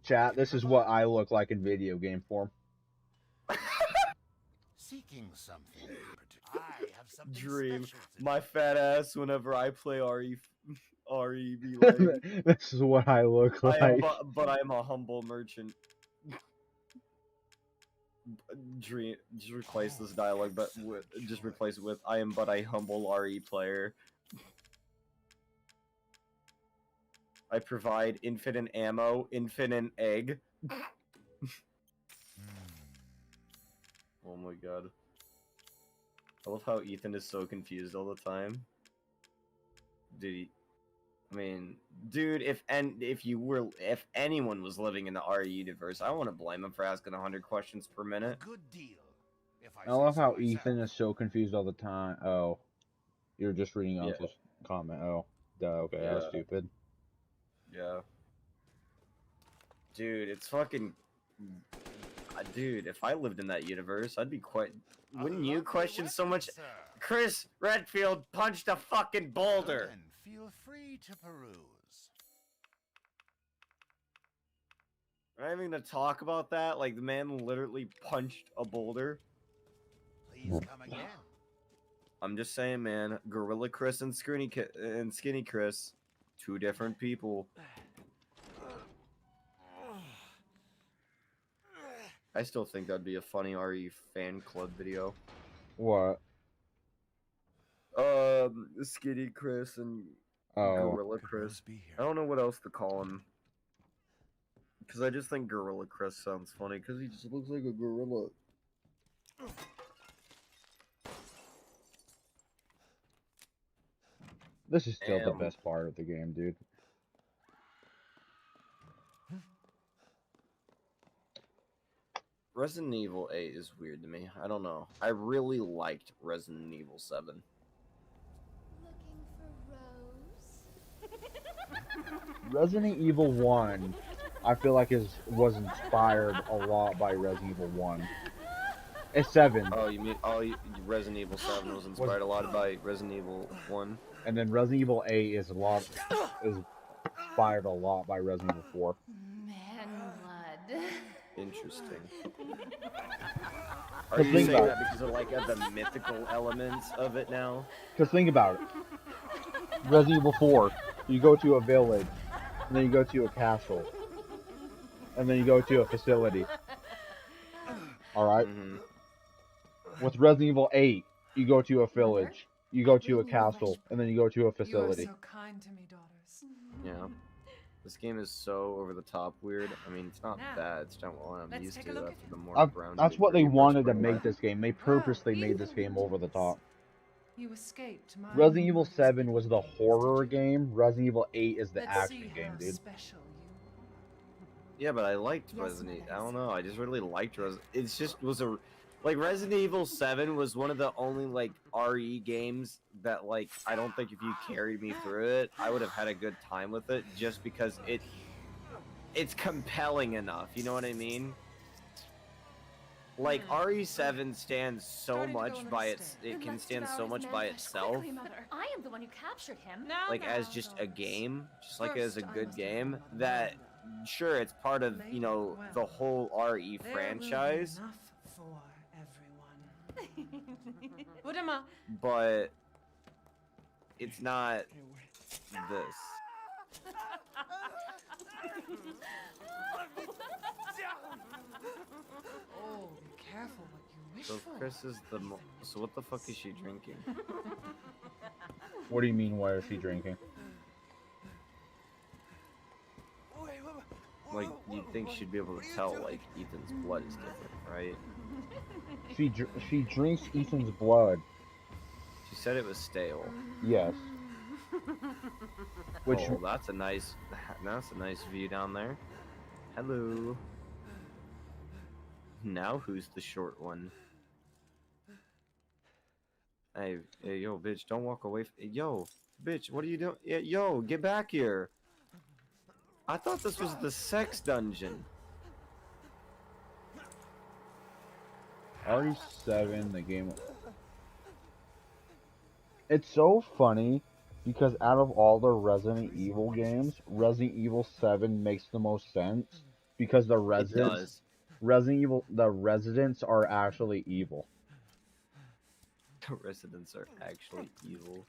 chat, this is what I look like in video game form. Seeking something. I have something Dream. special to My fat ass whenever I play RE be like. This is what I look like. But I'm a humble merchant. Dream. Just replace this dialogue, but just replace it with "I am but a humble RE player." I provide infinite ammo, infinite egg. Oh my god. I love how Ethan is so confused all the time. Dude, if anyone was living in the RE universe, I want to blame him for asking 100 questions per minute. Good deal. I love how Ethan is so confused all the time. Oh, you're just reading Uncle's comment. Oh, duh, okay, that was stupid. Yeah. Dude, it's fucking... Dude, if I lived in that universe, I'd be quite... Wouldn't you question so much? Chris Redfield punched a fucking boulder! Then feel free to peruse. Am I even gonna talk about that? Like, the man literally punched a boulder? Please come again. I'm just saying, man. Gorilla Chris and Skinny Chris. Two different people. I still think that'd be a funny RE fan club video. What? Skinny Chris and Oh. Gorilla Chris. I don't know what else to call him. Because I just think Gorilla Chris sounds funny, because he just looks like a gorilla. This is still the best part of the game, dude. Resident Evil 8 is weird to me. I don't know. I really liked Resident Evil 7. Resident Evil 1, I feel like was inspired a lot by Resident Evil 1. It's 7. Oh, you mean Resident Evil 7 was inspired a lot by Resident Evil 1? And then Resident Evil 8 is inspired a lot by Resident Evil 4. Man blood. Interesting. Are you saying that because of like the mythical elements of it now? Because think about it. Resident Evil 4, you go to a village, and then you go to a castle, and then you go to a facility. Alright? With Resident Evil 8, you go to a village, you go to a castle, and then you go to a facility. You are so kind to me, daughters. You know, this game is so over the top weird. I mean, it's not Now, bad. It's not what I'm let's used take to a look after at the him. more grounded. That's what they gritty wanted to first-person make life. this game. They purposely made this game over the top. You escaped my Resident Evil numerous 7 was the enemies, horror did you? game. Resident Evil 8 is the Let's action see game, how dude. special you Yeah, but I liked Yes, Resident Evil. I Melissa. don't know. I just really liked Resident. It's just was a like Resident Evil 7 was one of the only like RE games that like I don't think if you carried me through it, I would have had a good time with it just because it's compelling enough. You know what I mean? Like RE7 stands so Starting to go much on the by mistake. it Then can let's stand devour so his much by man-flesh itself. quickly, Mother. I am the one who captured him. Now, Like as now, just a Doris. game, just like as a First, I good must have game another that murder. sure it's part of, you know, Well, the whole RE there franchise, will be enough for everyone. Put him up. but it's not this. Oh, be careful what you wish So for. Chris is the so what the fuck is she drinking? What do you mean, why is she drinking? Like you'd think she'd be able to tell like Ethan's blood is different, right? She drinks Ethan's blood. She said it was stale. Yes. Which Oh, that's a nice view down there. Hello. Now who's the short one? Hey, yo, bitch, don't walk away. Yo, bitch, what are you doing? Yeah, yo, get back here. I thought this was the sex dungeon. RE7, the game. It's so funny because out of all the Resident Evil games, Resident Evil 7 makes the most sense because the does. the residents are actually evil. The residents are actually evil.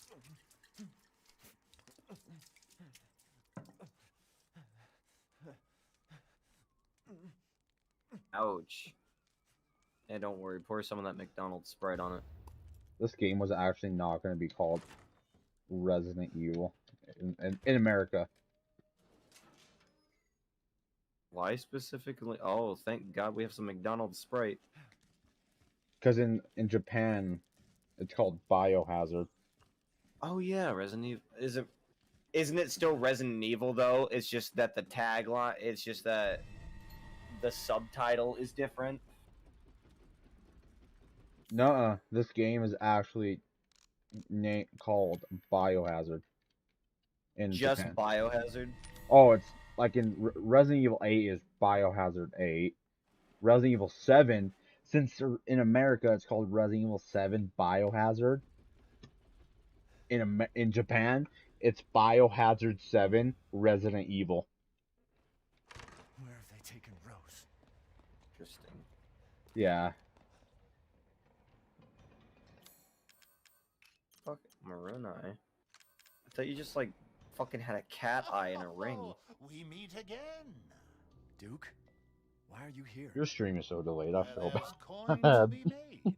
Ouch. Hey, don't worry. Pour some of that McDonald's Sprite on it. This game was actually not going to be called Resident Evil in America. Why specifically? Oh, thank God we have some McDonald's Sprite. Because in Japan, it's called Biohazard. Oh yeah, Resident Evil isn't it still Resident Evil though? It's just that the tagline, it's just that the subtitle is different. Nuh-uh. This game is actually called Biohazard in Just Japan. Biohazard. Oh, it's like in Resident Evil 8 is Biohazard 8. Resident Evil 7, since in America it's called Resident Evil 7 Biohazard. In Japan, it's Biohazard 7 Resident Evil. Where have they taken Rose? Interesting. Yeah. Fuck maroon eye. I thought you just like fucking had a cat eye and a ring. We meet again. Duke, why are you here? Your stream is so delayed. I feel There's coin to bad. be made.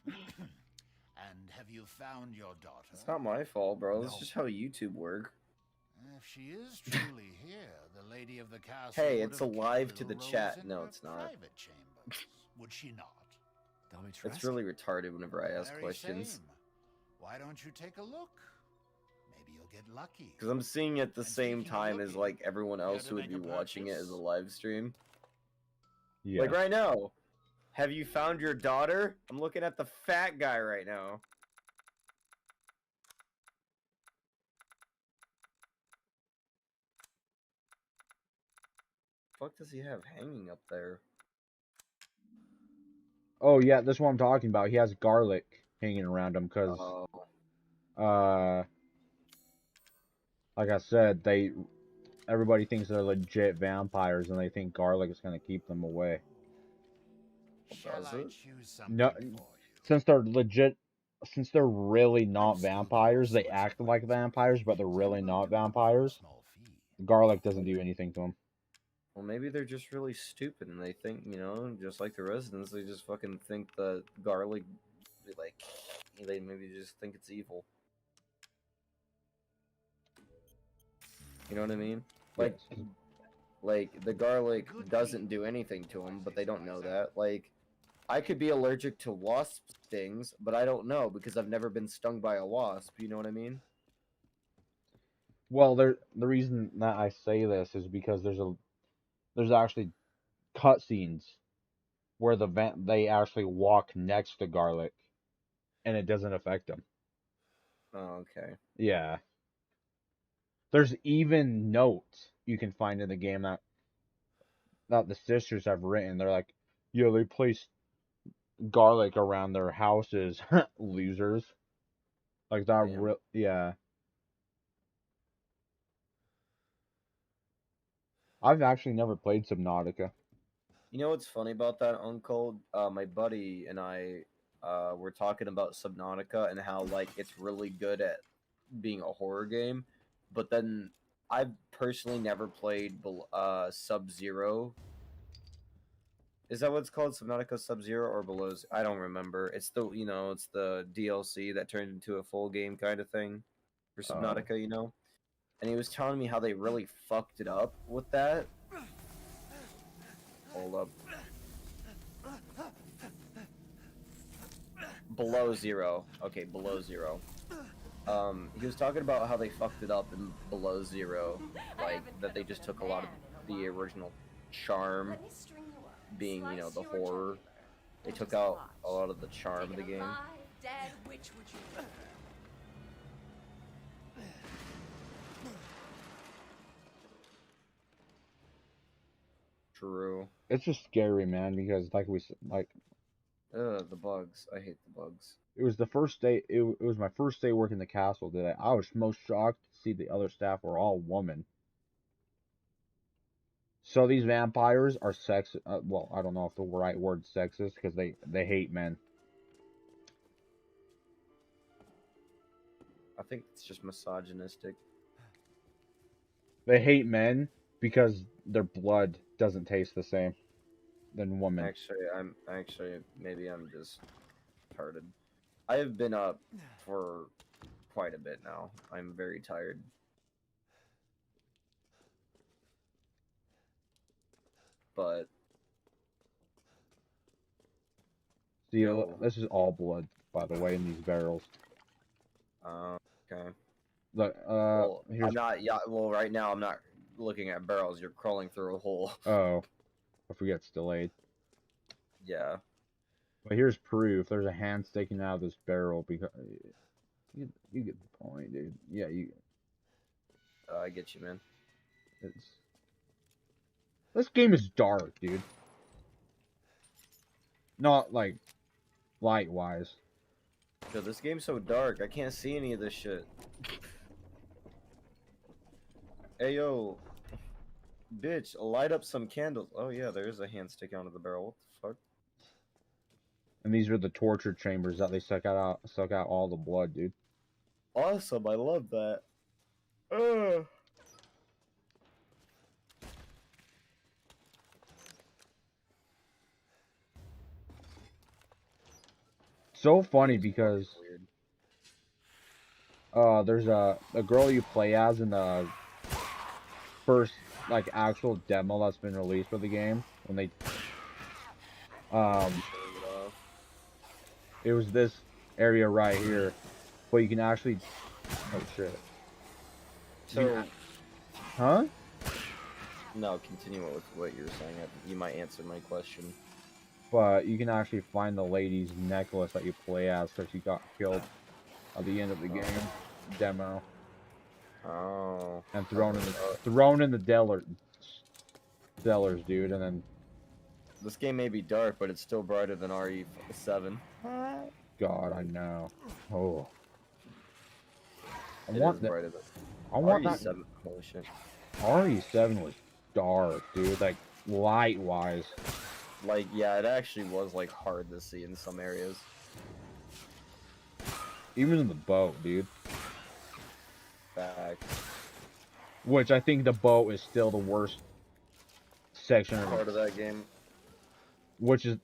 And have you found your daughter? It's not my fault, bro. This is No. just how YouTube work. If she is truly here, the lady of the castle. Hey, would it's have alive kept to the Rose chat. in No, her it's not. Private chambers, would she not? It's really retarded whenever I ask Very questions. same. Why don't you take a look? Maybe you'll get lucky. Because I'm seeing it at the And same speaking of time as looking, like everyone care else to who would make be a watching it as a purchase? live stream. Yeah. Like right now. Have you found your daughter? I'm looking at the fat guy right now. What does he have hanging up there? Oh yeah, that's what I'm talking about. He has garlic hanging around him because, Oh, like I said, everybody thinks they're legit vampires and they think garlic is gonna keep them away. Shall does I it? choose something No, for you? since they're legit, since they're really not Absolutely vampires, they all sorts act of like ways. vampires, but they're really Some not will demand a vampires. small fee. Garlic doesn't do anything to them. well, maybe they're just really stupid and they think, you know, just like the residents, they just fucking think that garlic, like, they maybe just think it's evil. You know what I mean? Like, Yes. like the garlic doesn't do anything to them, but they don't know that. Like, I could be allergic to wasp stings, but I don't know because I've never been stung by a wasp. You know what I mean? Well, the reason that I say this is because there's actually cutscenes where they actually walk next to garlic and it doesn't affect them. Oh, okay. Yeah. There's even notes you can find in the game that the sisters have written. They're like, yeah, they placed garlic around their houses, losers. Like that, Damn. yeah. I've actually never played Subnautica. You know what's funny about that, Uncle? My buddy and I were talking about Subnautica and how like it's really good at being a horror game, but then I've personally never played Sub-Zero. Is that what it's called? Subnautica Sub-Zero or Below? I don't remember. It's the it's the DLC that turned into a full game kind of thing for Subnautica, you know. And he was telling me how they really fucked it up with that. Hold up. Below Zero. Okay, Below Zero. He was talking about how they fucked it up in Below Zero, like that they just took a lot of the original charm, being the horror. They took out a lot of the charm of the game. Dead, which would you? True. It's just scary, man, because The bugs. I hate the bugs. it was the first day. It was my first day working the castle today. I was most shocked to see the other staff were all women. So these vampires are well, I don't know if the right word sexist because they hate men. I think it's just misogynistic. They hate men because their blood doesn't taste the same than women. Actually, maybe I'm just retarded. I have been up for quite a bit now. I'm very tired. But See, this is all blood, by the way, in these barrels. Okay. Look, I'm not. Yeah. Well, right now I'm not looking at barrels. You're crawling through a hole. Oh, I forget it's delayed. Yeah. But here's proof. There's a hand sticking out of this barrel because you get the point, dude. Yeah, I get you, man. This game is dark, dude. Not like light wise. Yo, this game's so dark. I can't see any of this shit. Hey, yo. Bitch, light up some candles. Oh, yeah, there is a hand sticking out of the barrel. What the fuck? And these are the torture chambers that they suck out all the blood, dude. Awesome, I love that. Ugh. So funny because there's a girl you play as in the first like actual demo that's been released for the game when they it was this area right here, but you can actually oh shit. So, huh? No, continue with what you were saying. You might answer my question. But you can actually find the lady's necklace that you play as because she got killed at the end of the game demo. Oh. And thrown in the cellars, dude. And then this game may be dark, but it's still brighter than RE7. God, I know. Oh. I It want is that. brighter than I want RE7. that. Holy shit. RE7 was dark, dude. Like light wise. Like, yeah, it actually was like hard to see in some areas. Even in the boat, dude. Fact. Which I think the boat is still the worst section Part of that game. Which is,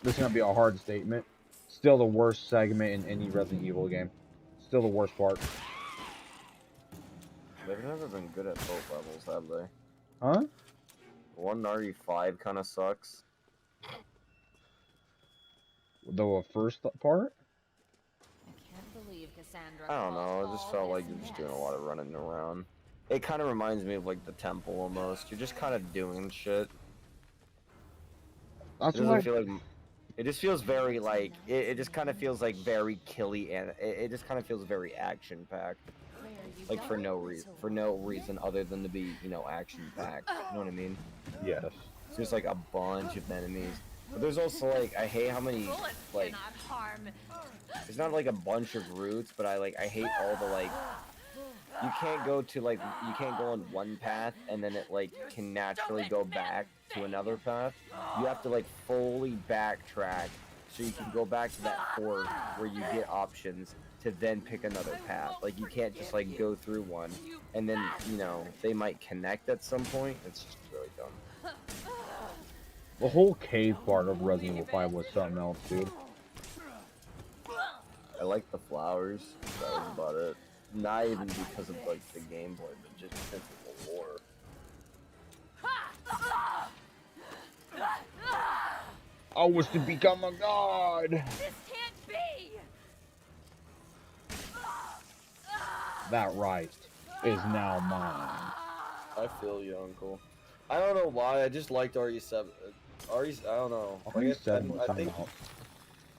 this is gonna be a hard statement. Still the worst segment in any Resident Evil game. Still the worst part. They've never been good at boat levels, have they? Huh? One RE5 kind of sucks. The first part? I can't believe Cassandra I don't know, it just felt like you're this just doing a lot of running around. It kind of reminds me of like the temple almost. You're just kind of doing shit. That's It doesn't what feel like. It just feels very like. It just kind of feels like very killy, and it just kind of feels very action packed. Like for no reason other than to be, you know, action packed. You know what I mean? Yes. It's just like a bunch of enemies. But there's also like I hate how many like. It's not like a bunch of routes, but I hate all the like. You can't go on one path and then it like can naturally go back to another path. You have to like fully backtrack so you can go back to that fort where you get options to then pick another path. Like you can't just like go through one and then, you know, they might connect at some point. It's just really dumb. the whole cave part of Resident Evil 5 was something else, dude. I like the flowers. That was about it. Not even because of like the gameplay, but just because of the lore. I was to become a god. This can't be. That right is now mine. I feel you, Uncle. I don't know why. I just liked RE7. I don't know.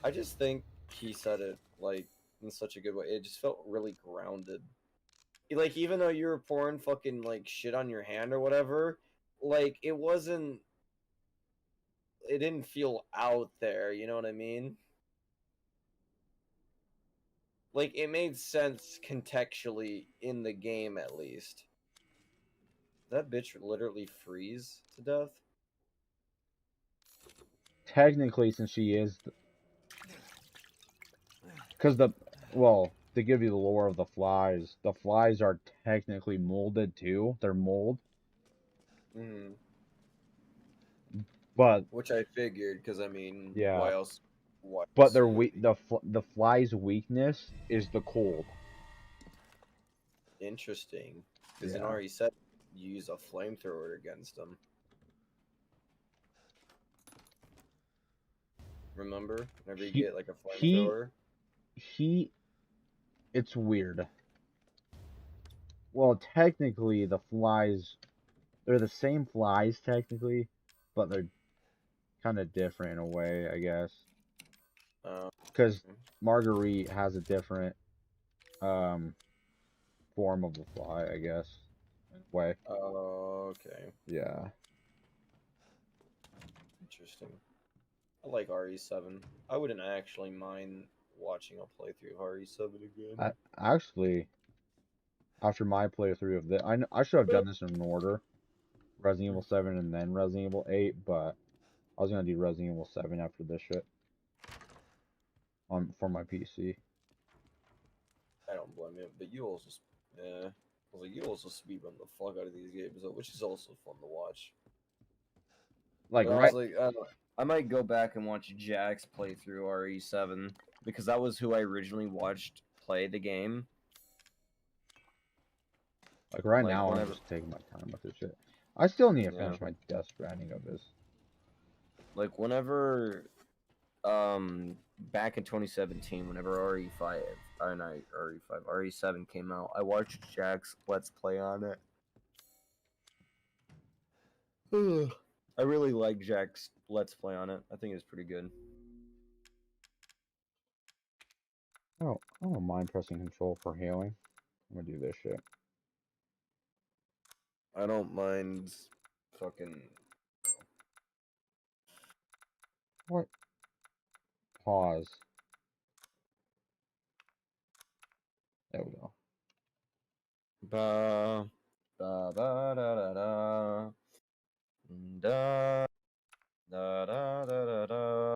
I just think he said it like in such a good way. It just felt really grounded. Like even though you were pouring fucking like shit on your hand or whatever, like it wasn't. It didn't feel out there. You know what I mean? Like it made sense contextually in the game at least. That bitch literally freeze to death. Technically, since she is, because to give you the lore of the flies are technically molded too. They're mold, but Which I figured, because I mean, yeah. why else? Why? But their the fly's weakness is the cold. Interesting, because Yeah. in RE7 you use a flamethrower against them. Remember, whenever you get like a flamethrower. It's weird. Well, technically, the flies, they're the same flies technically, but they're kind of different in a way, I guess. Because Marguerite has a different form of the fly, I guess, in a way. Oh, okay. Yeah. Interesting. I like RE7. I wouldn't actually mind watching a playthrough of RE7 again. Actually, after my playthrough of this, I should have done this in order. Resident Evil 7 and then Resident Evil 8, but I was gonna do Resident Evil 7 after this shit. For my PC. I don't blame you, but you also, I was like, you also speedrun the fuck out of these games, which is also fun to watch. Like, I was like, I might go back and watch Jack's playthrough RE7 because that was who I originally watched play the game. Like right now, I'm just taking my time with this shit. I still need to finish my Death Stranding of this. Like whenever, back in 2017, whenever RE7 came out, I watched Jack's Let's Play on it. I really like Jack's Let's Play on it. I think it's pretty good. Oh, I don't mind pressing control for healing. I'm gonna do this shit. I don't mind fucking... What? Pause. There we go. Ba ba ba da da da da da da da da da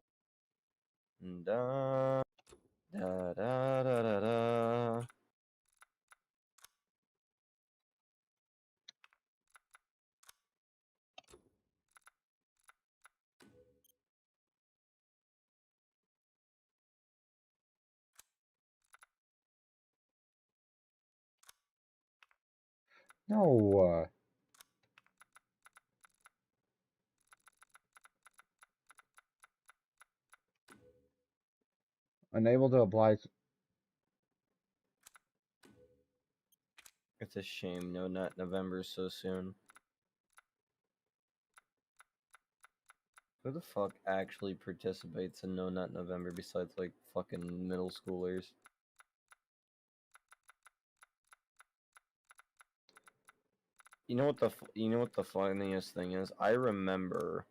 da da da da da. No. Unable to apply. It's a shame no nut November so soon. Who the fuck actually participates in No Nut November besides like fucking middle schoolers? You know what the funniest thing is? I remember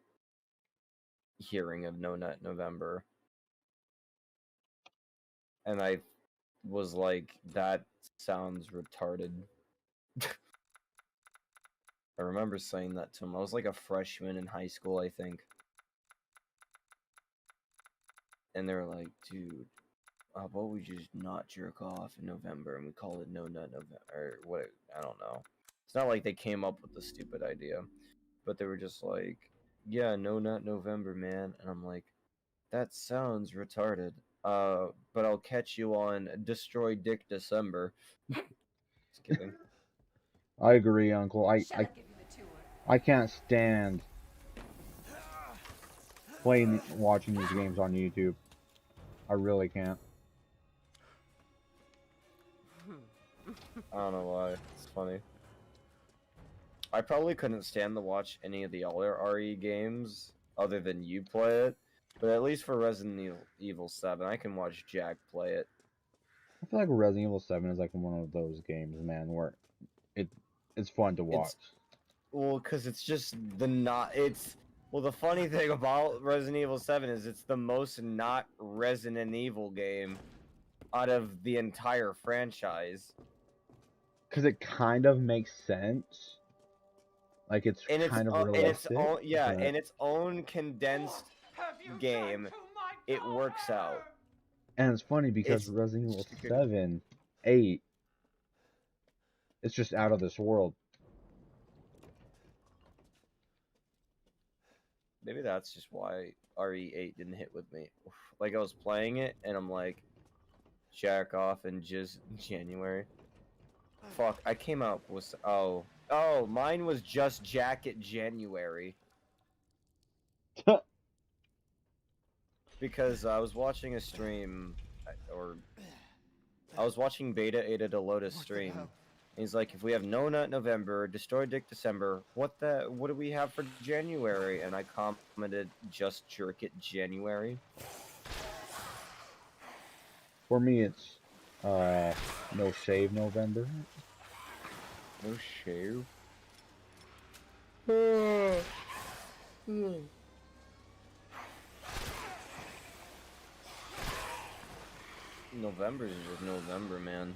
hearing of No Nut November, and I was like, that sounds retarded. I remember saying that to him. I was like a freshman in high school, I think. And they were like, dude, how about we just not jerk off in November and we call it No Nut November, or what, I don't know. It's not like they came up with the stupid idea, but they were just like, yeah, No Nut November, man. And I'm like, that sounds retarded. But I'll catch you on Destroy Dick December. Just kidding. I agree, Uncle. Shall I give you the tour? I can't stand watching these games on YouTube. I really can't. I don't know why. It's funny. I probably couldn't stand to watch any of the other RE games other than you play it, but at least for Resident Evil 7, I can watch Jack play it. I feel like Resident Evil 7 is like one of those games, man, where it's fun to watch. Well, because it's just the funny thing about Resident Evil 7 is it's the most not Resident Evil game out of the entire franchise. Because it kind of makes sense. Like, it's kind of realistic. In its own condensed game, it works out. And it's funny because Resident Evil 7, 8, it's just out of this world. Maybe that's just why RE8 didn't hit with me. Like, I was playing it, and I'm like, jack off in just January. Fuck, I came out with... Oh, mine was just Jacket January. Because I was watching a stream, or... I was watching Beta Ada to Lotus stream. And he's like, if we have No Nut November, Destroy Dick December, what do we have for January? And I commented, just Jerk It January. For me, it's No Shave November. No shave? November is just November, man.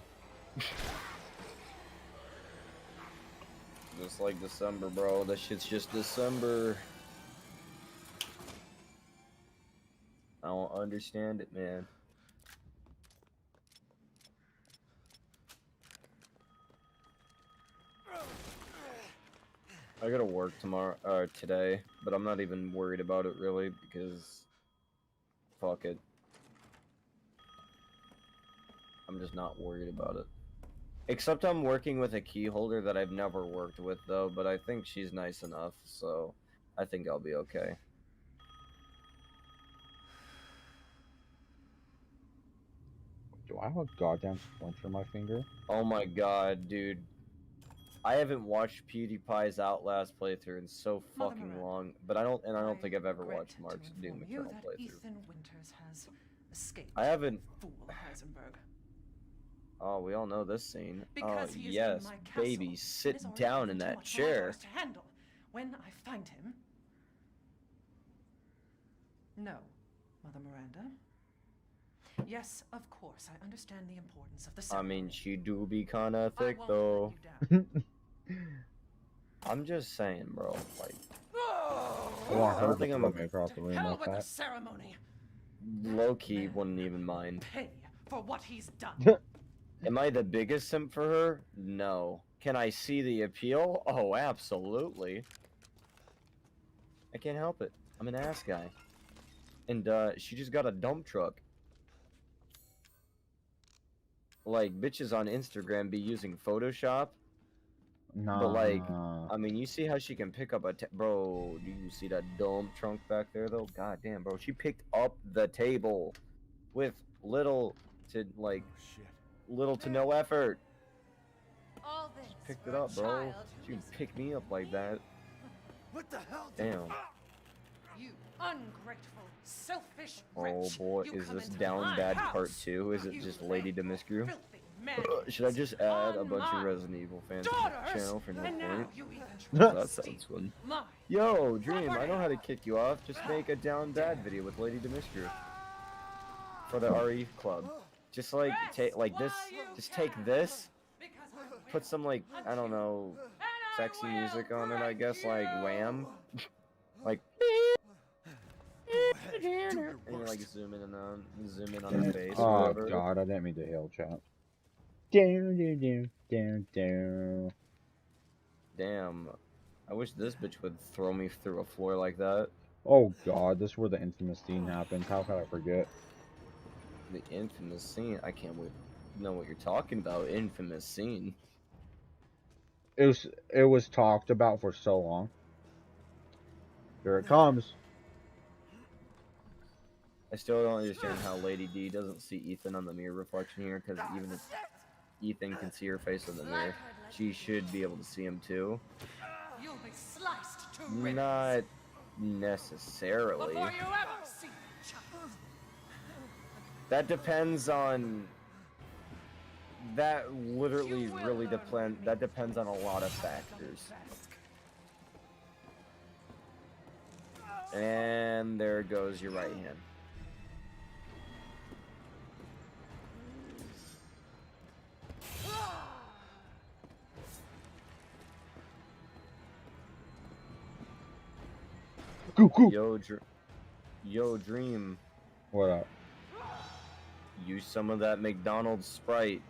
Just like December, bro. That shit's just December. I don't understand it, man. I gotta work today, but I'm not even worried about it really because fuck it. I'm just not worried about it. Except I'm working with a key holder that I've never worked with though, but I think she's nice enough, so I think I'll be okay. Do I have a goddamn splinter in my finger? Oh my god, dude. I haven't watched PewDiePie's Outlast playthrough in so fucking long, but I don't think I've ever watched Mark's Doom Eternal playthrough. Ethan Winters has escaped. I haven't. Fool Heisenberg. Oh, we all know this scene. Because oh he is yes, in my castle, baby, sit it is down already in too that much for my chair. voice to handle. When I find him. No, Mother Miranda. Yes, of course, I understand the importance of the ceremony. I mean, she do be kinda thick I won't though. let you down. I'm just saying, bro. Like, I want her to throw me across the room Hell like with the that. ceremony. low-key wouldn't even mind. Pay for what he's done. Am I the biggest simp for her? No. Can I see the appeal? Oh, absolutely. I can't help it. I'm an ass guy. And, she just got a dump truck. Like, bitches on Instagram be using Photoshop Nah. But like, I mean, you see how she can pick up a bro? Do you see that dump trunk back there though? God damn, bro, she picked up the table with little to like little to no effort. All this She picked for it a up, bro. child She who would is pick me up like that. What the hell? Damn. You ungrateful, selfish Oh wretch. boy, You is come this into Down my Bad house. Part 2? Is it You just Lady lay Demiscrew? filthy man Should I just add a on bunch of my Resident Evil fans to daughters, the channel for no and now point? you even That try to sounds fun. my Yo, Dream, I know how to kick you off. Just make a Down Bad video with Lady Demiscrew for the RE club. Just like take like this. Just take this. Put some like I don't know, sexy music on it. I guess like Wham, like. And you like zoom in on the face. Oh Whatever. god, I didn't mean to hail chat. Down. Damn, I wish this bitch would throw me through a floor like that. Oh god, this is where the infamous scene happens. How could I forget? The infamous scene. I can't wait to know what you're talking about. Infamous scene. It was talked about for so long. Here it comes. I still don't understand how Lady D doesn't see Ethan on the mirror reflection here, because even if Ethan can see her face in the mirror, she should be able to see him too. You'll be sliced to ribbons Not necessarily. before you ever see the child. That depends on. That literally really depends. That depends on a lot of factors. And there goes your right hand. Yo, Dream. What up? Use some of that McDonald's Sprite.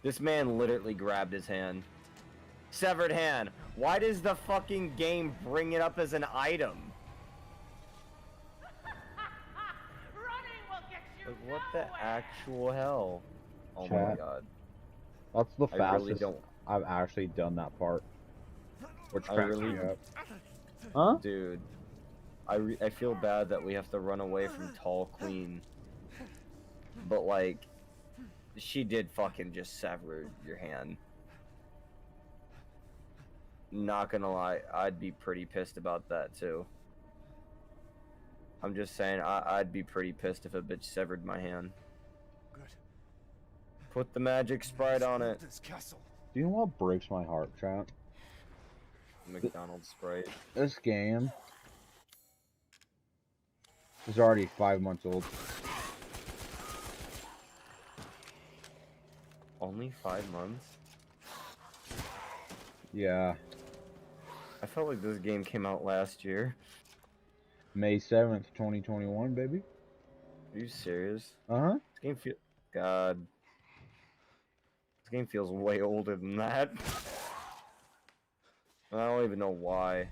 This man literally grabbed his hand. Severed hand. Why does the fucking game bring it up as an item? Like, what the actual hell? Oh my Chat. god. That's the I fastest really don't. I've actually done that part. Which I cracks really. me up. Huh? Dude. I feel bad that we have to run away from Tall Queen. But like, she did fucking just sever your hand. Not gonna lie, I'd be pretty pissed about that too. I'm just saying, I'd be pretty pissed if a bitch severed my hand. Good. Put the magic Sprite on it. This castle. Do you know what breaks my heart, chat? McDonald's Sprite. This game is already 5 months old. Only 5 months? Yeah. I felt like this game came out last year. May 7th, 2021, baby. Are you serious? Uh-huh. This game God. This game feels way older than that. I don't even know why.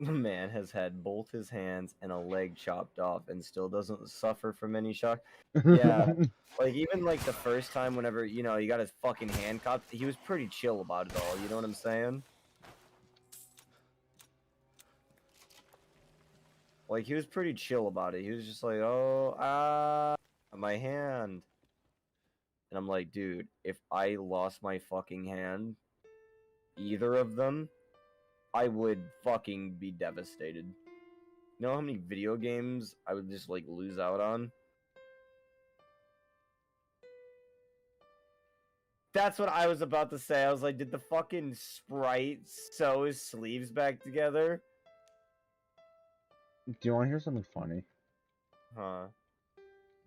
The man has had both his hands and a leg chopped off and still doesn't suffer from any shock. Yeah, like even like the first time whenever, you know, he got his fucking hand chopped, he was pretty chill about it all, you know what I'm saying? Like, he was pretty chill about it. He was just like, oh, my hand. And I'm like, dude, if I lost my fucking hand, either of them, I would fucking be devastated. You know how many video games I would just, like, lose out on? That's what I was about to say. I was like, did the fucking Sprite sew his sleeves back together? Do you want to hear something funny? Huh.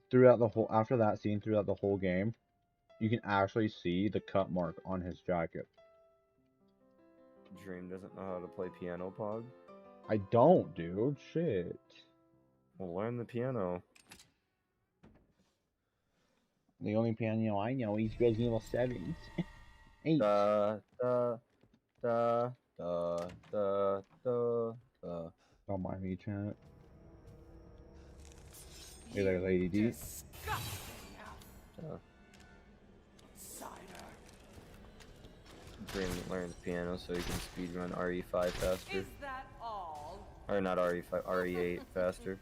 Throughout the whole, after that scene, throughout the whole game, you can actually see the cut mark on his jacket. Dream doesn't know how to play piano, Pog? I don't, dude. Shit. Well, learn the piano. The only piano I know is Resident Evil 7. Hey. Da, da, da, da, da, da, da. Don't mind me, chat. Hey there, Lady D. Brandon learns piano so he can speedrun RE5 faster. Is that all? Or not RE5, RE8 faster.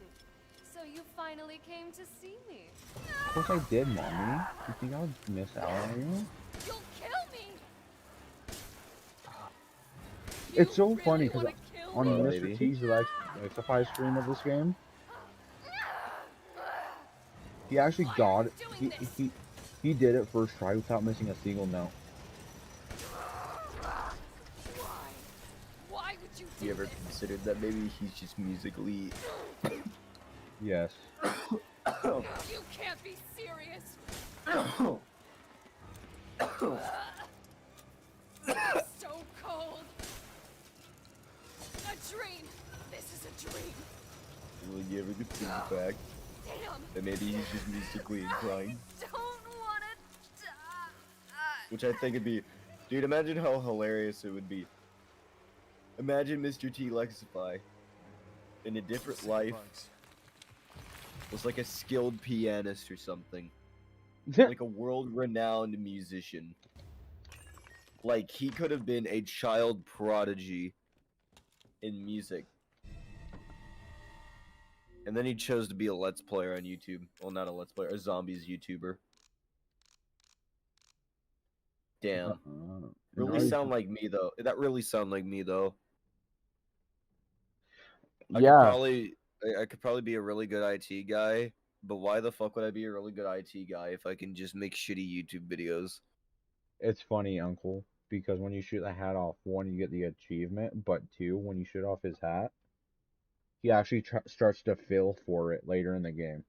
So you finally came to see me. Of course I did, Mommy. You think I would miss out on you? You'll kill me. It's so funny because on me? Mr. T's Xify stream of this game, he actually got it. He did it first try without missing a single note. Why would you do You ever this? considered that maybe he's just musically? Yes. You can't be serious. So cold. A dream. This is a dream. Will you ever consider the fact Damn. that maybe he's just musically inclined? Don't want to die. Which I think would be, dude. Imagine how hilarious it would be. Imagine Mr. T Lexify in a different life was like a skilled pianist or something, like a world-renowned musician. Like he could have been a child prodigy in music, and then he chose to be a Let's Player on YouTube. Well, not a Let's Player, a zombies YouTuber. Damn. Really sound like me though. That really sound like me though. Yeah. I could probably be a really good IT guy, but why the fuck would I be a really good IT guy if I can just make shitty YouTube videos? It's funny, Uncle, because when you shoot the hat off, one, you get the achievement, but two, when you shoot off his hat, he actually starts to feel for it later in the game.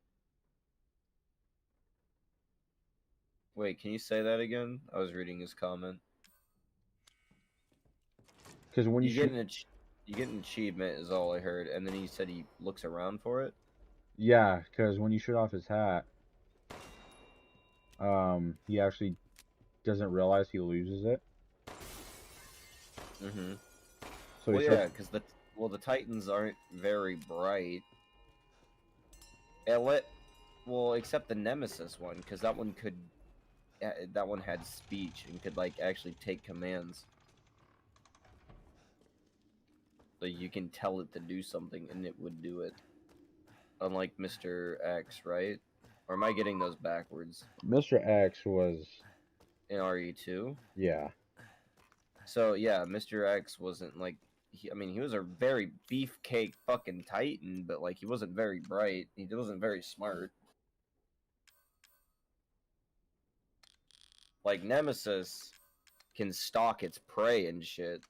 Wait, can you say that again? I was reading his comment. Because when you get an achievement is all I heard, and then he said he looks around for it. Yeah, because when you shoot off his hat, he actually doesn't realize he loses it. Mm-hmm. So well, yeah, because the Titans aren't very bright. Well, except the Nemesis one, because that one had speech and could like actually take commands. So you can tell it to do something and it would do it. Unlike Mr. X, right? Or am I getting those backwards? Mr. X was in RE2? Yeah. So yeah, Mr. X wasn't like he was a very beefcake fucking Titan, but like he wasn't very bright. He wasn't very smart. Like Nemesis can stalk its prey and shit.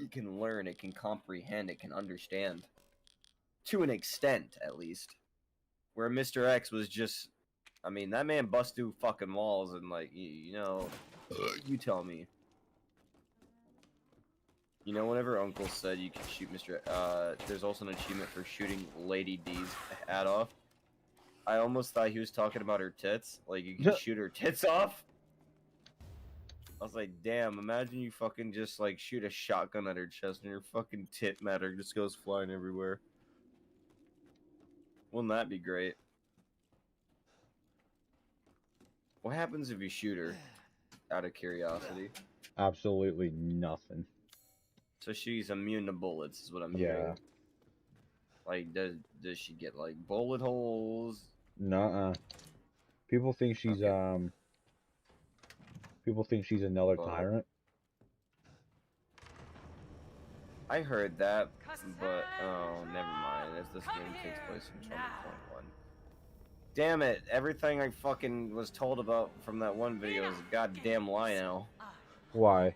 It can learn, it can comprehend, it can understand. To an extent, at least. Where Mr. X was just... I mean, that man bust through fucking walls and, like, you know... You tell me. You know, whenever Uncle said you can shoot Mr. There's also an achievement for shooting Lady D's hat off. I almost thought he was talking about her tits. Like, you can shoot her tits off. I was like, damn, imagine you fucking just, like, shoot a shotgun at her chest and your fucking tit matter just goes flying everywhere. Wouldn't that be great? What happens if you shoot her? Out of curiosity. Absolutely nothing. So she's immune to bullets, is what I'm Yeah. hearing. Like, does she get, like, bullet holes? Nuh-uh. People think she's, People think she's another tyrant. I heard that, but oh, never mind. As this game takes place in 2021. Damn it! Everything I fucking was told about from that one video is a goddamn lie now. Why?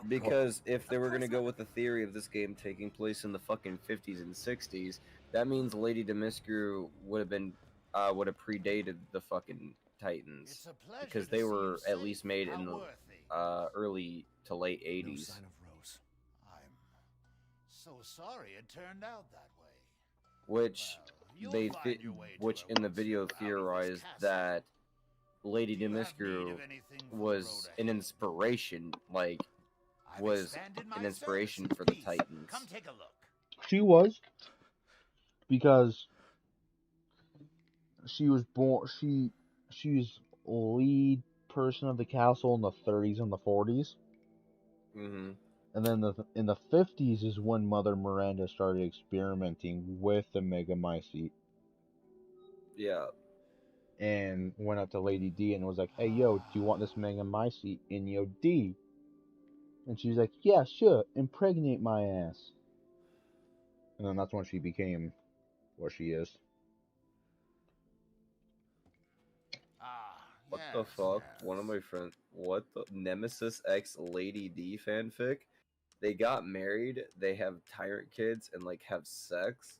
Because if they were gonna go with the theory of this game taking place in the fucking 50s and 60s, that means Lady Demiscrew would have predated the fucking Titans, because they were at least made in the early to late 80s. I'm so sorry it turned out that way. Which in the video theorized that Lady Do you have need Demiscrew of anything from was the an road inspiration, like, I've was expanded my an inspiration for the services. Titans. Come take a look. She was, because she was born. She's lead person of the castle in the 30s and the 40s, Mm-hmm. and then in the 50s is when Mother Miranda started experimenting with the Megamycete, Yeah. and went up to Lady D and was like, "Hey, yo, do you want this Megamycete in your D?" And she's like, "Yeah, sure, impregnate my ass." And then that's when she became what she is. Ah, What yes, the fuck? yes. One of my friends. What the Nemesis X Lady D fanfic? They got married. They have tyrant kids and like have sex.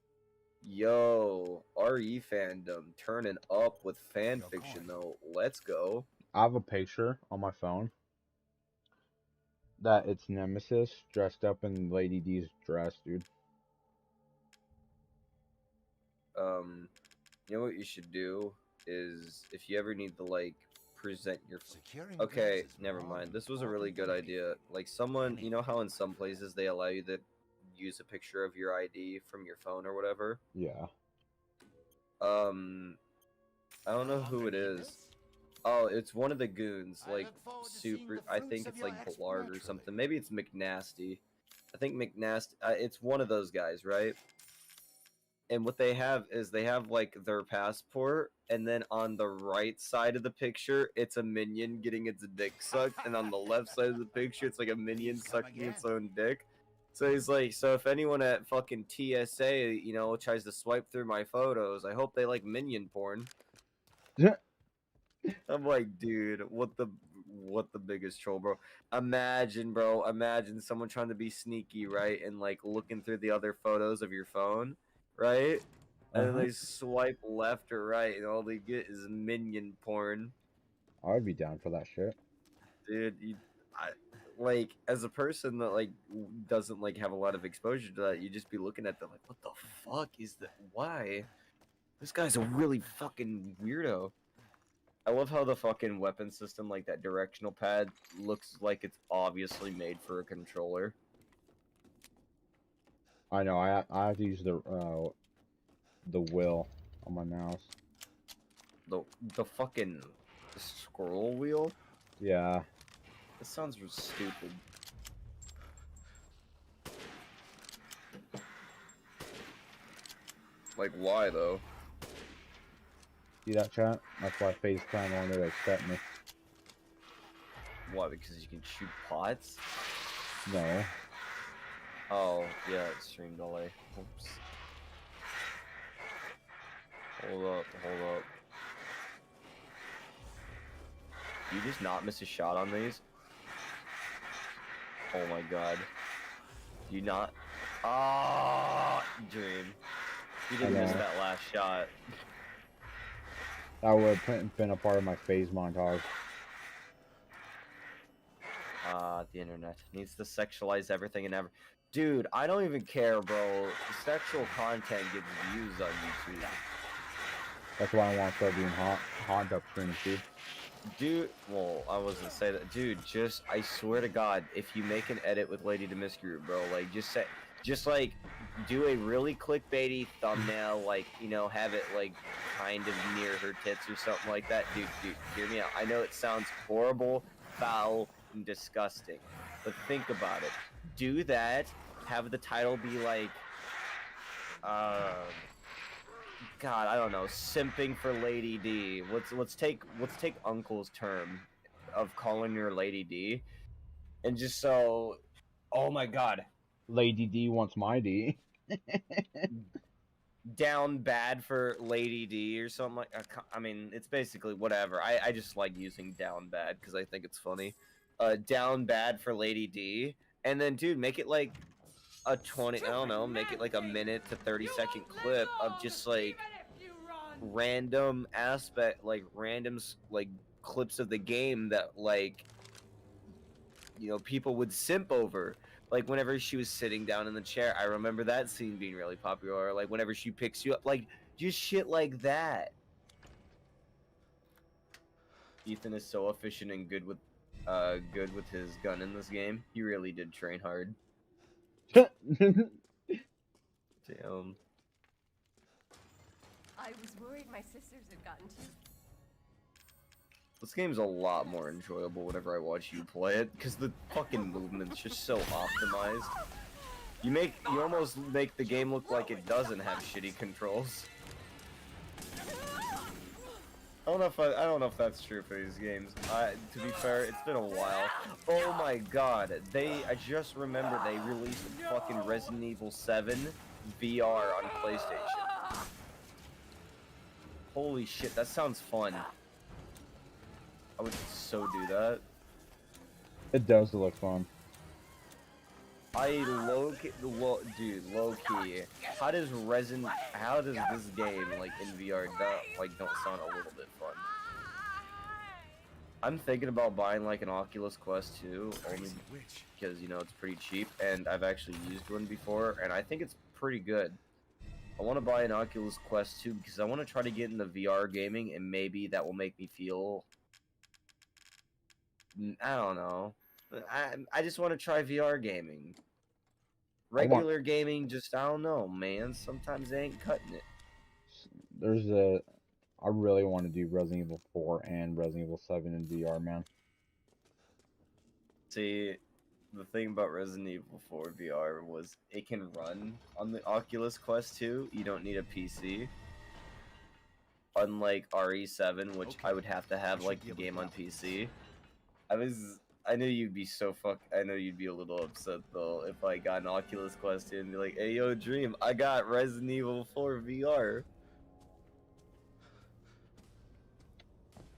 Yo, RE fandom turning up with fan fiction though. Let's go. I have a picture on my phone that it's Nemesis dressed up in Lady D's dress, dude. You know what you should do is if you ever need to like present your. Securing Okay, goods is never more mind. This was a really good important than idea. Like someone, you know how in some places they allow you to use a picture of your ID from your phone or whatever. Yeah. I don't know who it is. Oh, it's one of the goons, like super. I think it's like Blarg or something. Maybe it's McNasty. I think McNasty. It's one of those guys, right? And what they have is they have like their passport, and then on the right side of the picture, it's a minion getting its dick sucked, and on the left side of the picture, it's like a minion sucking its own dick. So he's like, so if anyone at fucking TSA, you know, tries to swipe through my photos, I hope they like minion porn. I'm like, dude, what the biggest troll, bro? Bro, imagine someone trying to be sneaky, right? And like looking through the other photos of your phone, right? And then they swipe left or right, and all they get is minion porn. I'd be down for that shit. Dude, like as a person that like doesn't like have a lot of exposure to that, you just be looking at them like, what the fuck is that? Why? This guy's a really fucking weirdo. I love how the fucking weapon system, like that directional pad, looks like it's obviously made for a controller. I know. I have to use the wheel on my mouse. The fucking scroll wheel. Yeah. This sounds stupid. Like, why though? See that, chat? That's why FaceTime wanted to accept me. Why? Because you can shoot pots? No. Oh, yeah, it's stream delay. Oops. Hold up. You just not miss a shot on these? Oh my god. Do you not? Ah, dream. You didn't miss that last shot. That would have been a part of my phase montage. The internet needs to sexualize everything and ever. Dude, I don't even care, bro. Sexual content gets views on YouTube. That's why I want to start doing hot up streams, dude. Dude, well, I wasn't say that. Dude, I swear to God, if you make an edit with Lady Demiscrew, bro, like, just like, do a really clickbaity thumbnail, like, you know, have it, like, kind of near her tits or something like that. Dude, hear me out. I know it sounds horrible, foul, and disgusting, but think about it. Do that, have the title be like, God, I don't know, simping for Lady D. Let's take Uncle's term of calling her Lady D, and just so, oh my God, Lady D wants my D. Down bad for Lady D or something like. I mean, it's basically whatever. I just like using down bad because I think it's funny. Down bad for Lady D, and then dude, make it like a 20. I don't know, make it like a minute to 30-second clip of just like random like clips of the game that like, you know, people would simp over. Like whenever she was sitting down in the chair, I remember that scene being really popular. Like whenever she picks you up, like just shit like that. Ethan is so efficient and good with his gun in this game. He really did train hard. Damn. I was worried my sisters had gotten to. This game's a lot more enjoyable whenever I watch you play it, because the fucking movement's just so optimized. You almost make the game look like it doesn't have shitty controls. I don't know if that's true for these games. To be fair, it's been a while. Oh my god, I just remember they released fucking Resident Evil 7 VR on PlayStation. Holy shit, that sounds fun. I would so do that. It does look fun. Dude, low key. How does this game, like, in VR, don't sound a little bit fun? I'm thinking about buying, like, an Oculus Quest 2, only because, you know, it's pretty cheap, and I've actually used one before, and I think it's pretty good. I want to buy an Oculus Quest 2 because I want to try to get into VR gaming, and maybe that will make me feel... I don't know. I just want to try VR gaming. Regular gaming, just, I don't know, man. Sometimes they ain't cutting it. I really want to do Resident Evil 4 and Resident Evil 7 in VR, man. See, the thing about Resident Evil 4 VR was it can run on the Oculus Quest 2. You don't need a PC. Unlike RE7, which I would have to have, like, the game on PC. I knew you'd be I know you'd be a little upset though if I got an Oculus Quest and be like, hey yo, Dream, I got Resident Evil 4 VR.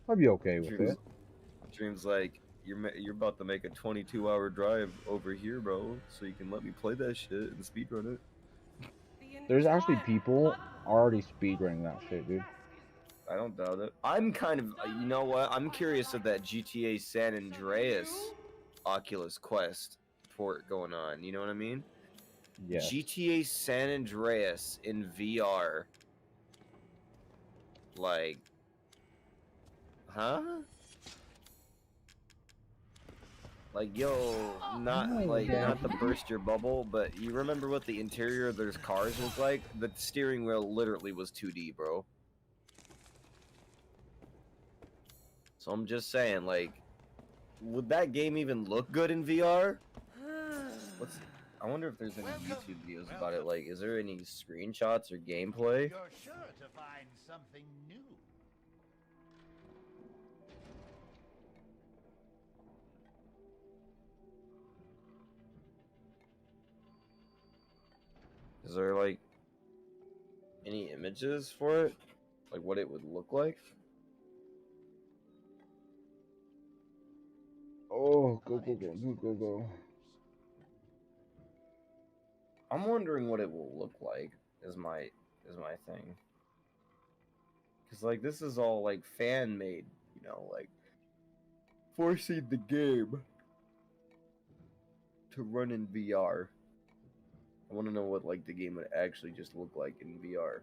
I'd be okay with it. Dream's like, you're about to make a 22-hour drive over here, bro, so you can let me play that shit and speedrun it. There's actually people already speedrunning that shit, dude. I don't doubt it. I'm kind of, you know what? I'm curious of that GTA San Andreas Oculus Quest port going on. You know what I mean? Yeah. GTA San Andreas in VR. Like, huh? Like, yo, not to burst your bubble, but you remember what the interior of those cars look like? The steering wheel literally was 2D, bro. So I'm just saying, like, would that game even look good in VR? I wonder if there's any YouTube videos about it. Like, is there any screenshots or gameplay? You're sure to find something new. Is there, like, any images for it? Like, what it would look like? Oh, go. I'm wondering what it will look like, is my thing. Because, like, this is all, like, fan-made, you know, like, forcing the game to run in VR. I want to know what, like, the game would actually just look like in VR.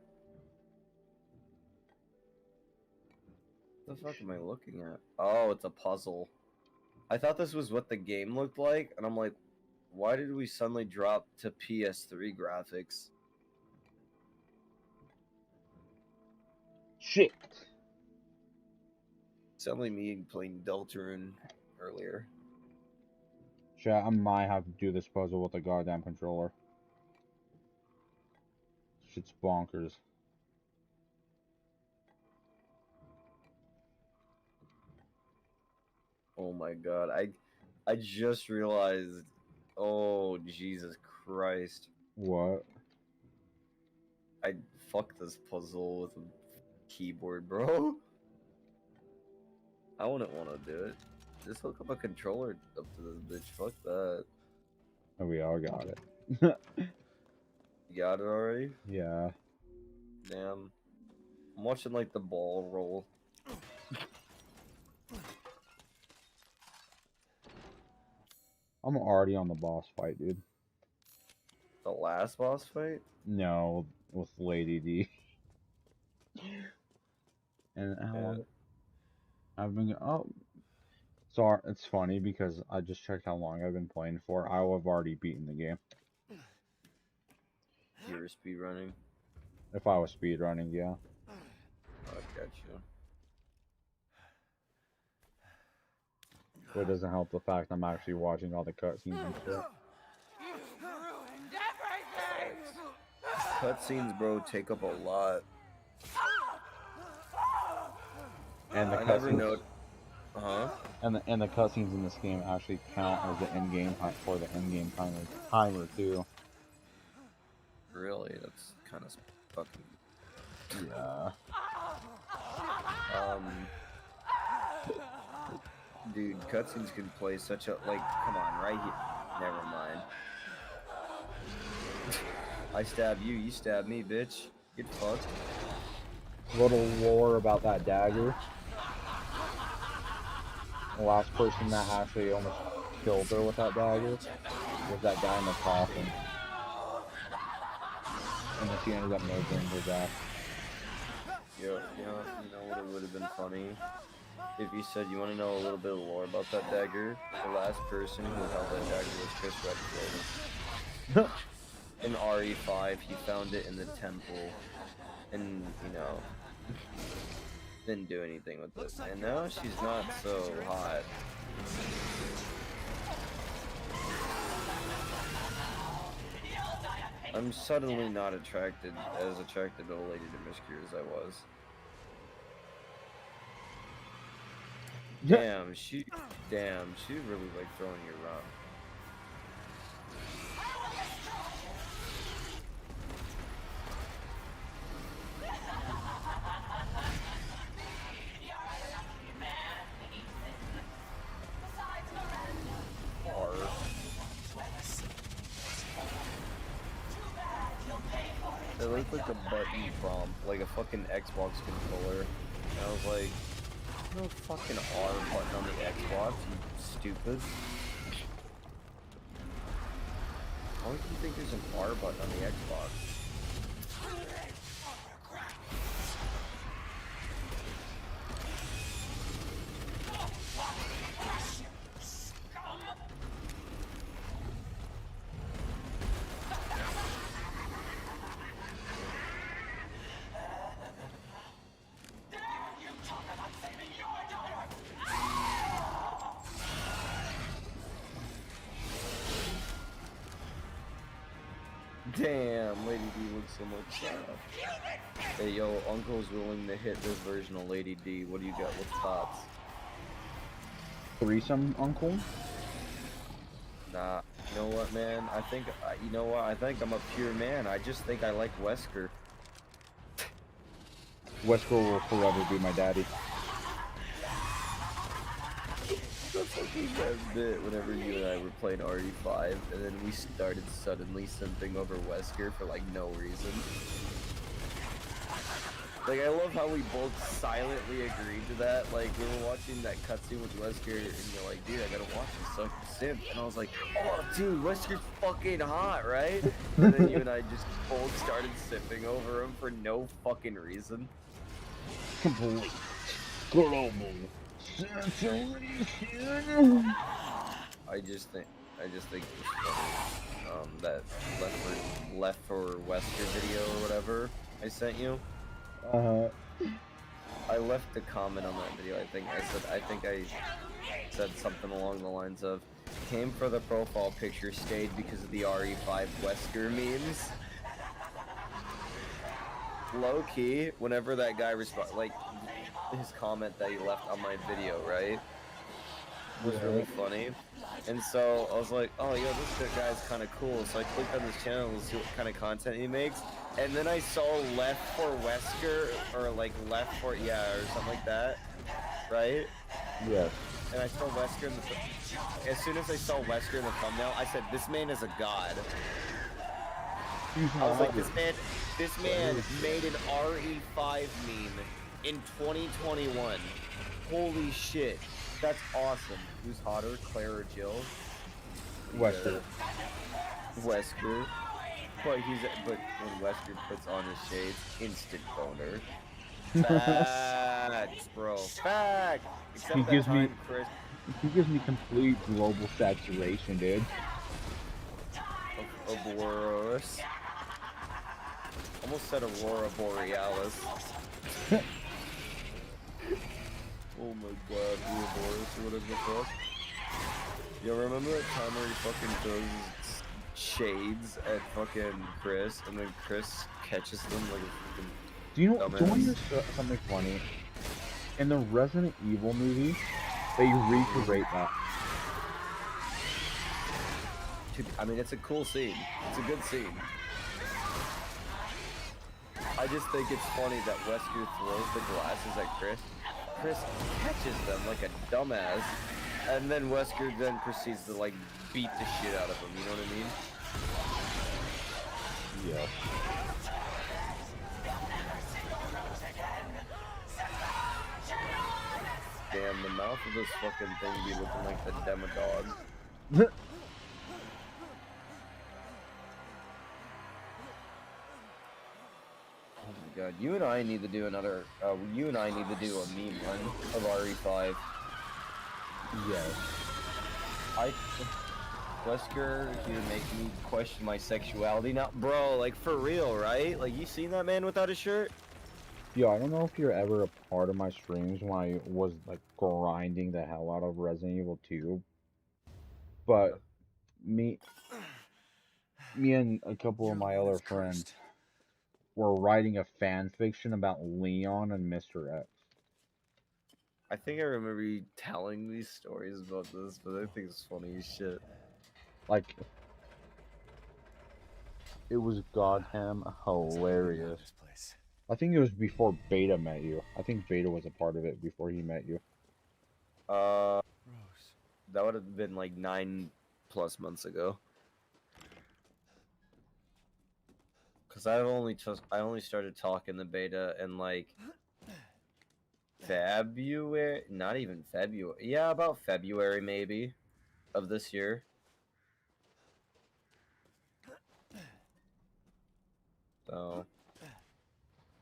What the fuck am I looking at? Oh, it's a puzzle. I thought this was what the game looked like, and I'm like, why did we suddenly drop to PS3 graphics? Shit. Suddenly me playing Deltarune earlier. Chat, I might have to do this puzzle with a goddamn controller. Shit's bonkers. Oh my god, I just realized. Oh, Jesus Christ. What? I fucked this puzzle with a keyboard, bro. I wouldn't want to do it. Just hook up a controller up to this bitch. Fuck that. Oh, we all got it. You got it already? Yeah. Damn. I'm watching, like, the ball roll. I'm already on the boss fight, dude. The last boss fight? No, with Lady D. And how long? I've been oh, sorry. It's funny because I just checked how long I've been playing for. I will have already beaten the game You were speedrunning. if I was speedrunning. Yeah. I got you. But it doesn't help the fact I'm actually watching all the cutscenes and shit. Cutscenes, bro, take up a lot. And the I never cutscenes. know. Huh? And the cutscenes in this game actually count as the end game for the end game timer too. Really? That's kind of fucking. Yeah. Dude, cutscenes can play such a come on, right here. Never mind. I stab you, you stab me, bitch. Get fucked. Little lore about that dagger. The last person that actually almost killed her with that dagger was that guy in the coffin. And then she ended up murdering his ass. Yeah, you know what it would have been funny? If you said you want to know a little bit of lore about that dagger, the last person who held that dagger was Chris Redfield. In RE5, he found it in the temple, and, didn't do anything with it. And now she's not so hot. I'm suddenly not as attracted to Lady Demiskir as I was. Damn, she really like throwing you around. It looked like a button prompt, like a fucking Xbox controller. And I was like, no fucking R button on the Xbox, you stupid. Why would you think there's an R button on the Xbox? Damn, Lady D looks so much sad. Hey, yo, Uncle's willing to hit this version of Lady D. What do you got? What's thoughts? Threesome uncle? Nah, you know what, man? I think I'm a pure man. I just think I like Wesker. Wesker will forever be my daddy. That's like the best bit whenever you and I were playing RE5, and then we started suddenly simping over Wesker for like no reason. Like, I love how we both silently agreed to that. Like, we were watching that cutscene with Wesker, and you're like, dude, I gotta watch this so I can simp. And I was like, oh, dude, Wesker's fucking hot, right? And then you and I just both started simping over him for no fucking reason. Complete global saturation. I just think it's funny. That left for Wesker video or whatever I sent you. I left a comment on that video. I think I said something along the lines of, came for the profile picture, stayed because of the RE5 Wesker memes. Low key, whenever that guy like his comment that he left on my video, right, was really funny. And so I was like, oh, yo, this guy's kind of cool. So I clicked on his channel to see what kind of content he makes. And then I saw left for Wesker, or like left for, yeah, or something like that, right? Yes. And I saw Wesker in the, as soon as I saw Wesker in the thumbnail, I said, this man is a god. I was like, this man made an RE5 meme in 2021. Holy shit. That's awesome. Who's hotter, Claire or Jill? Wesker. Wesker. But when Wesker puts on his shades, instant boner. Facts, bro. Facts. Except He that gives me time, Chris. he gives me complete global saturation, dude. Ouroboros. Almost said Aurora Borealis. Oh my god, Ouroboros or whatever the fuck. Yo, remember that time where he fucking throws shades at fucking Chris, and then Chris catches them like a fucking Do you want to hear dumbass? something funny? In the Resident Evil movie, they recreate that. Dude, I mean, it's a cool scene. It's a good scene. I just think it's funny that Wesker throws the glasses at Chris. Chris catches them like a dumbass, and then Wesker then proceeds to like beat the shit out of him. You know what I mean? Yeah. Damn, the mouth of this fucking thing be looking like the Demodog. Oh my god, you and I need to do another. You and I need to do a meme one of RE5. Yes. Wesker here making me question my sexuality. Now, bro, like for real, right? Like you seen that man without a shirt? Yo, I don't know if you're ever a part of my streams when I was like grinding the hell out of Resident Evil 2, but me and a couple of my other friends were writing a fan fiction about Leon and Mr. X. I think I remember you telling these stories about this, but I think it's funny as shit. Like, it was goddamn hilarious. I think it was before Beta met you. I think Beta was a part of it before he met you. That would have been like 9+ months ago. Cause I only started talking the beta in like February, not even February. Yeah, about February maybe of this year. So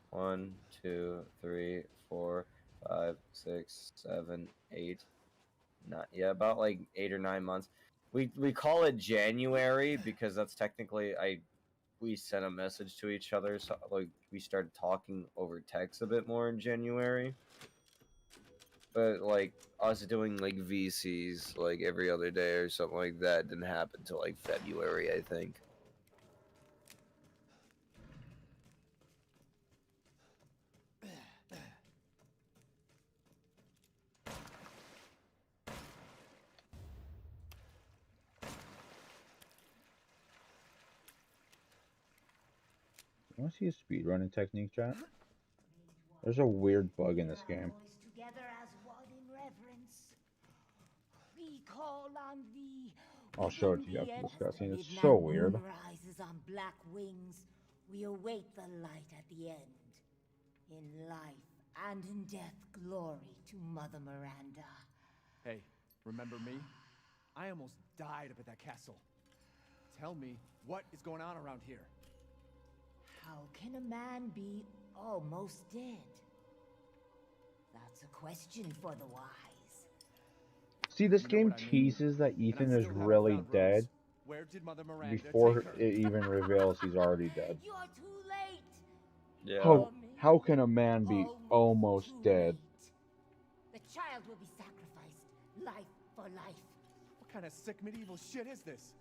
1, 2, 3, 4, 5, 6, 7, 8. Not yeah, about like 8 or 9 months. We call it January because that's technically we sent a message to each other, so like we started talking over text a bit more in January. But like us doing like VCs like every other day or something like that didn't happen till like February, I think. You want to see a speedrunning technique, chat? There's a weird bug in this game. Together as one in reverence. We call on thee. I'll show it to you Within after this the cutscene. It's midnight so moon weird. rises on black wings. We await the light at the end. In life and in death, glory to Mother Miranda. Hey, remember me? I almost died up at that castle. Tell me, what is going on around here? How can a man be almost dead? That's a question for the wise. See, this game teases that Ethan is really dead Where did Mother Miranda before take her? it even reveals he's already dead. You're too late. Yeah. How can a man be almost dead? The child will be sacrificed, life for life. What kind of sick medieval shit is this?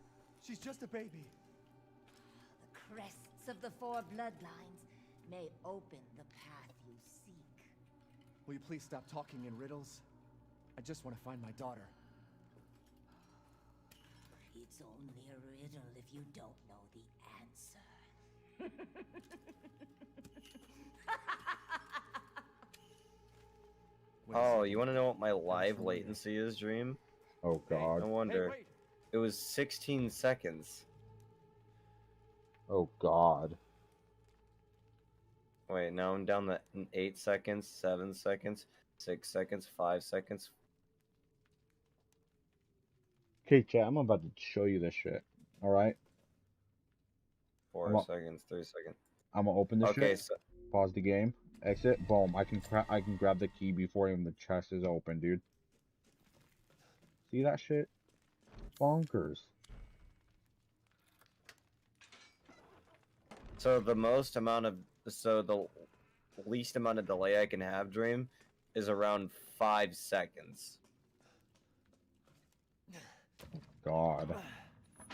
She's just a baby. The crests of the 4 bloodlines may open the path you seek. Will you please stop talking in riddles? I just want to find my daughter. It's only a riddle if you don't know the answer. Oh, you want to know what my live latency is, Dream? Oh god. No wonder. It was 16 seconds. Oh god. Wait, now I'm down to 8 seconds, 7 seconds, 6 seconds, 5 seconds. Okay, chat, I'm about to show you this shit. Alright? 4 seconds, 3 seconds. I'm gonna open this shit. So, Pause the game. Exit. Boom. I can grab the key before even the chest is open, dude. See that shit? Bonkers. So the least amount of delay I can have, Dream, is around 5 seconds. God.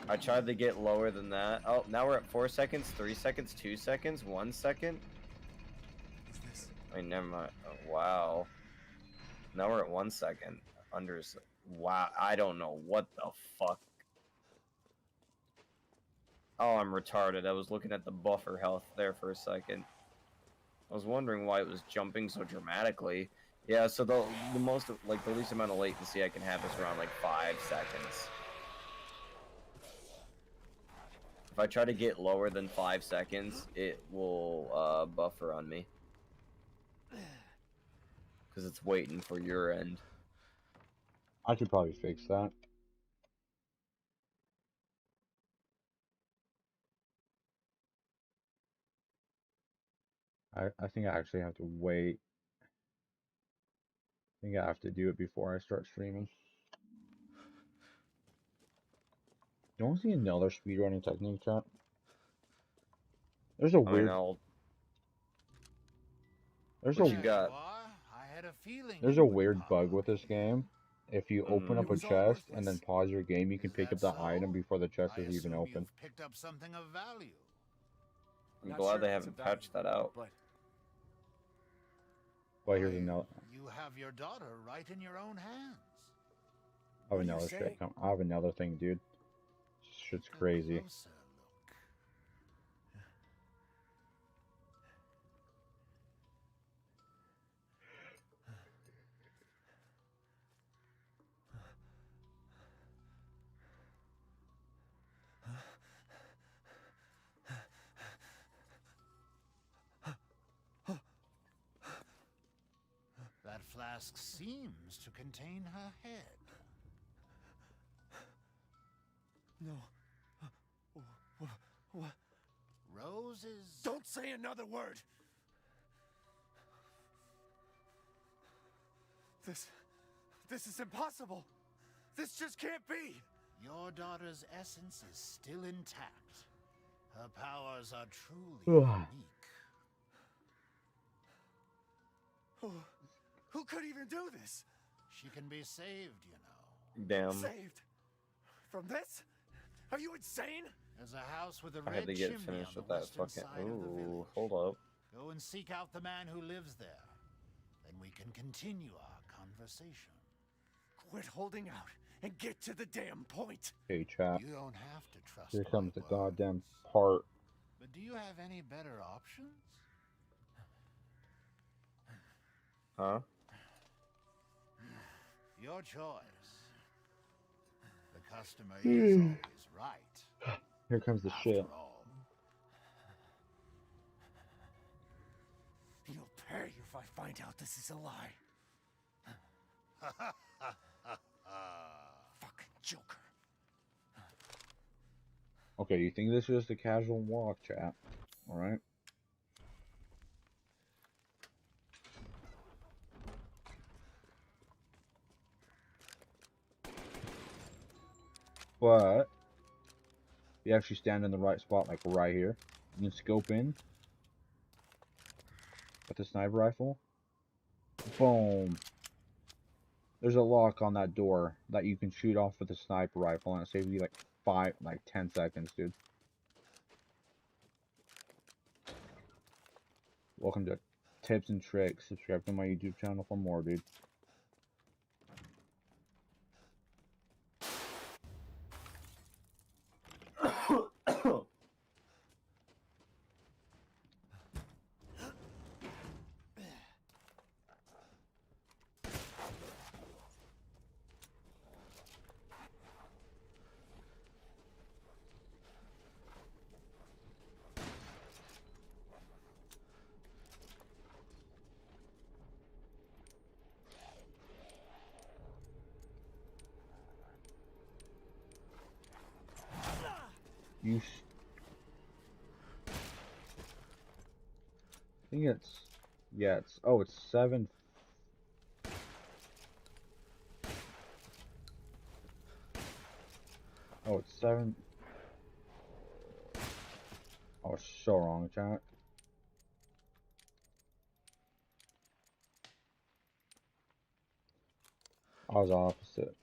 I tried to get lower than that. Oh, now we're at 4 seconds, 3 seconds, 2 seconds, 1 second. I mean, never mind. Oh, wow. Now we're at 1 second. Wow, I don't know what the fuck. Oh, I'm retarded. I was looking at the buffer health there for a second. I was wondering why it was jumping so dramatically. Yeah, so the most, like, the least amount of latency I can have is around, like, 5 seconds. If I try to get lower than 5 seconds, it will, buffer on me. Because it's waiting for your end. I could probably fix that. I think I actually have to wait. I think I have to do it before I start streaming. You want to see another speedrunning technique, chat? There's a weird. There's what you got? There's a weird bug with this game. If you open up a chest and then pause your game, you can pick up that item before the chest is even open. Picked up something of value. I'm glad they haven't patched that out. But here's another. You have your daughter right in your own hands. I have another shit. I have another thing, dude. Shit's crazy. That flask seems to contain her head. No. What? Roses. Don't say another word! This is impossible! This just can't be! Your daughter's essence is still intact. Her powers are truly unique. Who could even do this? She can be saved, you know. Damn. Saved? From this? Are you insane? There's a house with a I red had to get chimney finished on with the that western fucking. side of the Ooh, village. hold up. Go and seek out the man who lives there. Then we can continue our conversation. Quit holding out and get to the damn point. Hey, chat. You don't have to trust Here my comes the word. goddamn part. But do you have any better options? Huh? Your choice. The customer is always right. Here comes the After shit. all. You'll pay if I find out this is a lie. Fucking Joker. Okay, you think this is just a casual walk, chat? Alright? But if you actually stand in the right spot, like right here, you can scope in with the sniper rifle. Boom. There's a lock on that door that you can shoot off with a sniper rifle, and it saves you like 10 seconds, dude. Welcome to Tips and Tricks. Subscribe to my YouTube channel for more, dude. I think it's Yeah, it's 7. Oh, it's 7. Oh, it's so wrong, chat. I was opposite.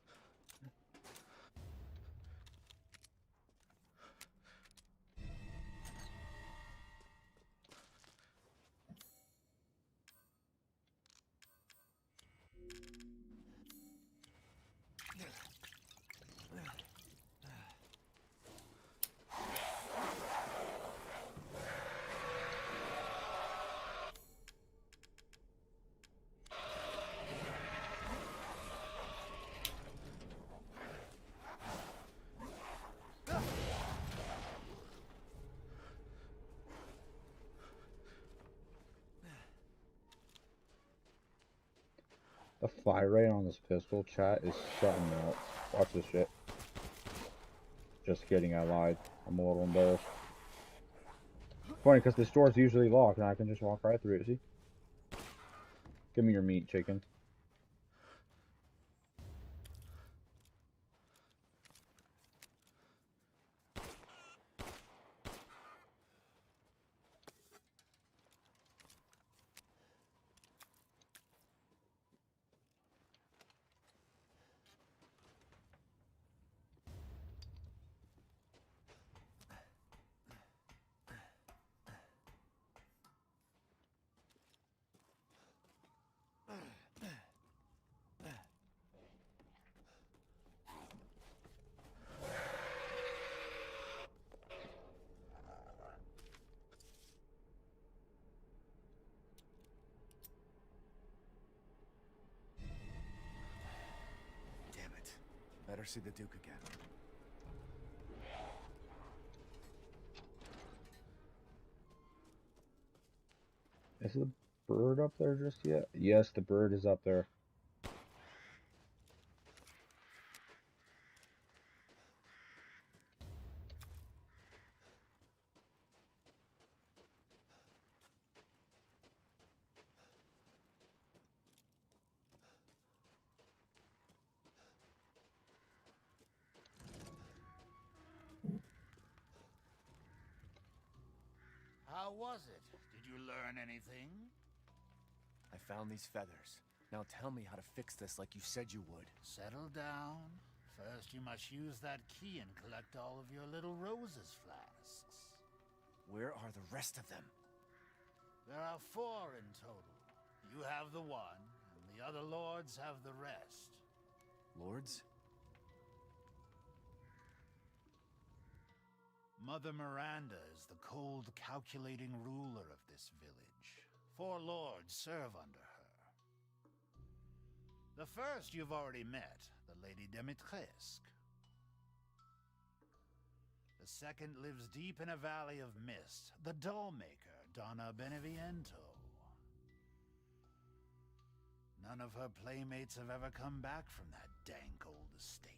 The fire rate on this pistol, chat, is something else. Watch this shit. Just kidding, I lied. I'm a little embarrassed. Funny, because the store's usually locked, and I can just walk right through it, see? Give me your meat, chicken. Damn it. Better see the Duke again. Is the bird up there just yet? Yes, the bird is up there. How was it? Did you learn anything? I found these feathers. Now tell me how to fix this like you said you would. Settle down. First, you must use that key and collect all of your little roses flasks. Where are the rest of them? There are 4 in total. You have the one, and the other lords have the rest. Lords? Mother Miranda is the cold, calculating ruler of this village. 4 lords serve under her. The first you've already met, the Lady Dimitrescu. The second lives deep in a valley of mist, the doll-maker, Donna Beneviento. None of her playmates have ever come back from that dank old estate.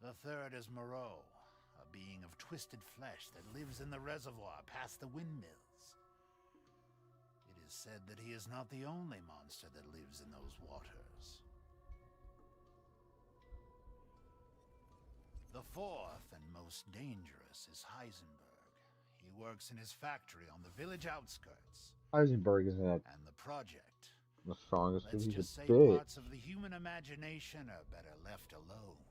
The third is Moreau, a being of twisted flesh that lives in the reservoir past the windmills. It is said that he is not the only monster that lives in those waters. The fourth and most dangerous is Heisenberg. He works in his factory on the village outskirts. Heisenberg isn't that And the project. the strongest Let's dude. He's just a say bitch. parts of the human imagination are better left alone.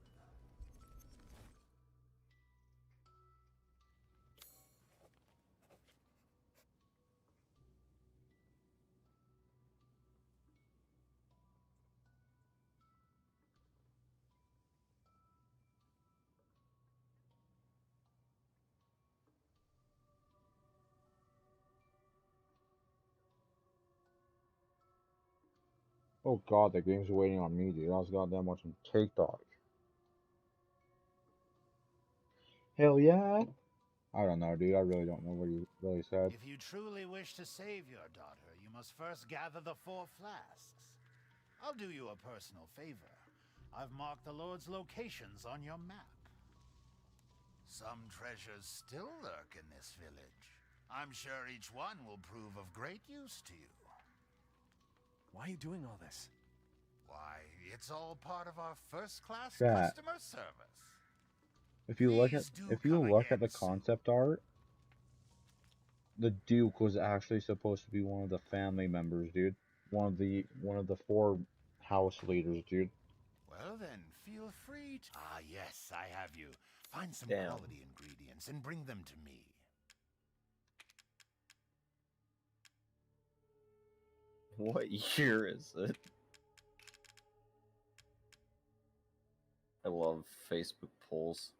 Oh god, the game's waiting on me, dude. I was goddamn watching TikTok. Hell yeah. I don't know, dude. I really don't know what he really said. If you truly wish to save your daughter, you must first gather the 4 flasks. I'll do you a personal favor. I've marked the Lord's locations on your map. Some treasures still lurk in this village. I'm sure each one will prove of great use to you. Why are you doing all this? Why, it's all part of our first-class Chat. customer service. If you look Please do at come the again soon. concept art, the Duke was actually supposed to be one of the family members, dude. One of the 4 house leaders, dude. Well then, feel free to... Ah, yes, I have you. Find some Damn. quality ingredients and bring them to me. What year is it? I love Facebook polls.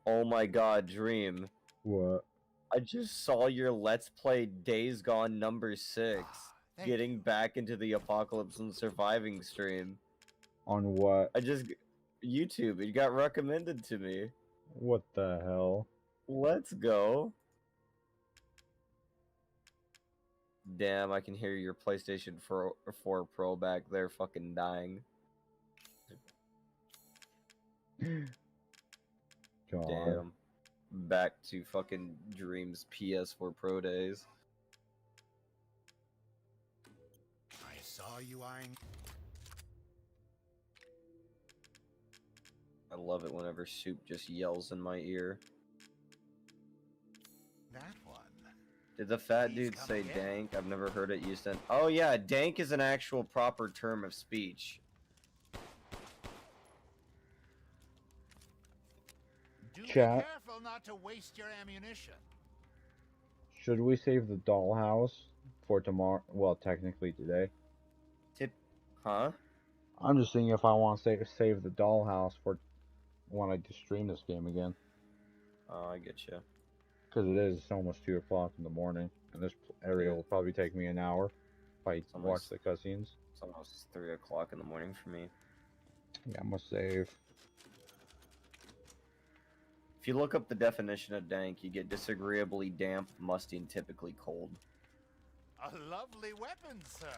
Oh my god, Dream. What? I just saw your Let's Play Days Gone number 6. Thank Getting back into the apocalypse and surviving stream. On what? YouTube, it got recommended to me. What the hell? Let's go. Damn, I can hear your PlayStation 4 Pro back there fucking dying. God. Damn. Back to fucking Dream's PS4 Pro days. I saw you eyeing... I love it whenever Soup just yells in my ear. That one. Did the fat Please dude come say again. dank? I've never heard it used in... Oh yeah, dank is an actual proper term of speech. Do Chat. be careful not to waste your ammunition. Should we save the dollhouse for tomorrow? Well, technically today. Huh? I'm just thinking if I want to save the dollhouse for when I stream this game again. Oh, I get you. Because it is almost 2 o'clock in the morning, and this area will probably take me an hour if I watch almost- the cutscenes. It's almost 3 o'clock in the morning for me. Yeah, I'm gonna save. If you look up the definition of dank, you get disagreeably damp, musty, and typically cold. A lovely weapon, sir.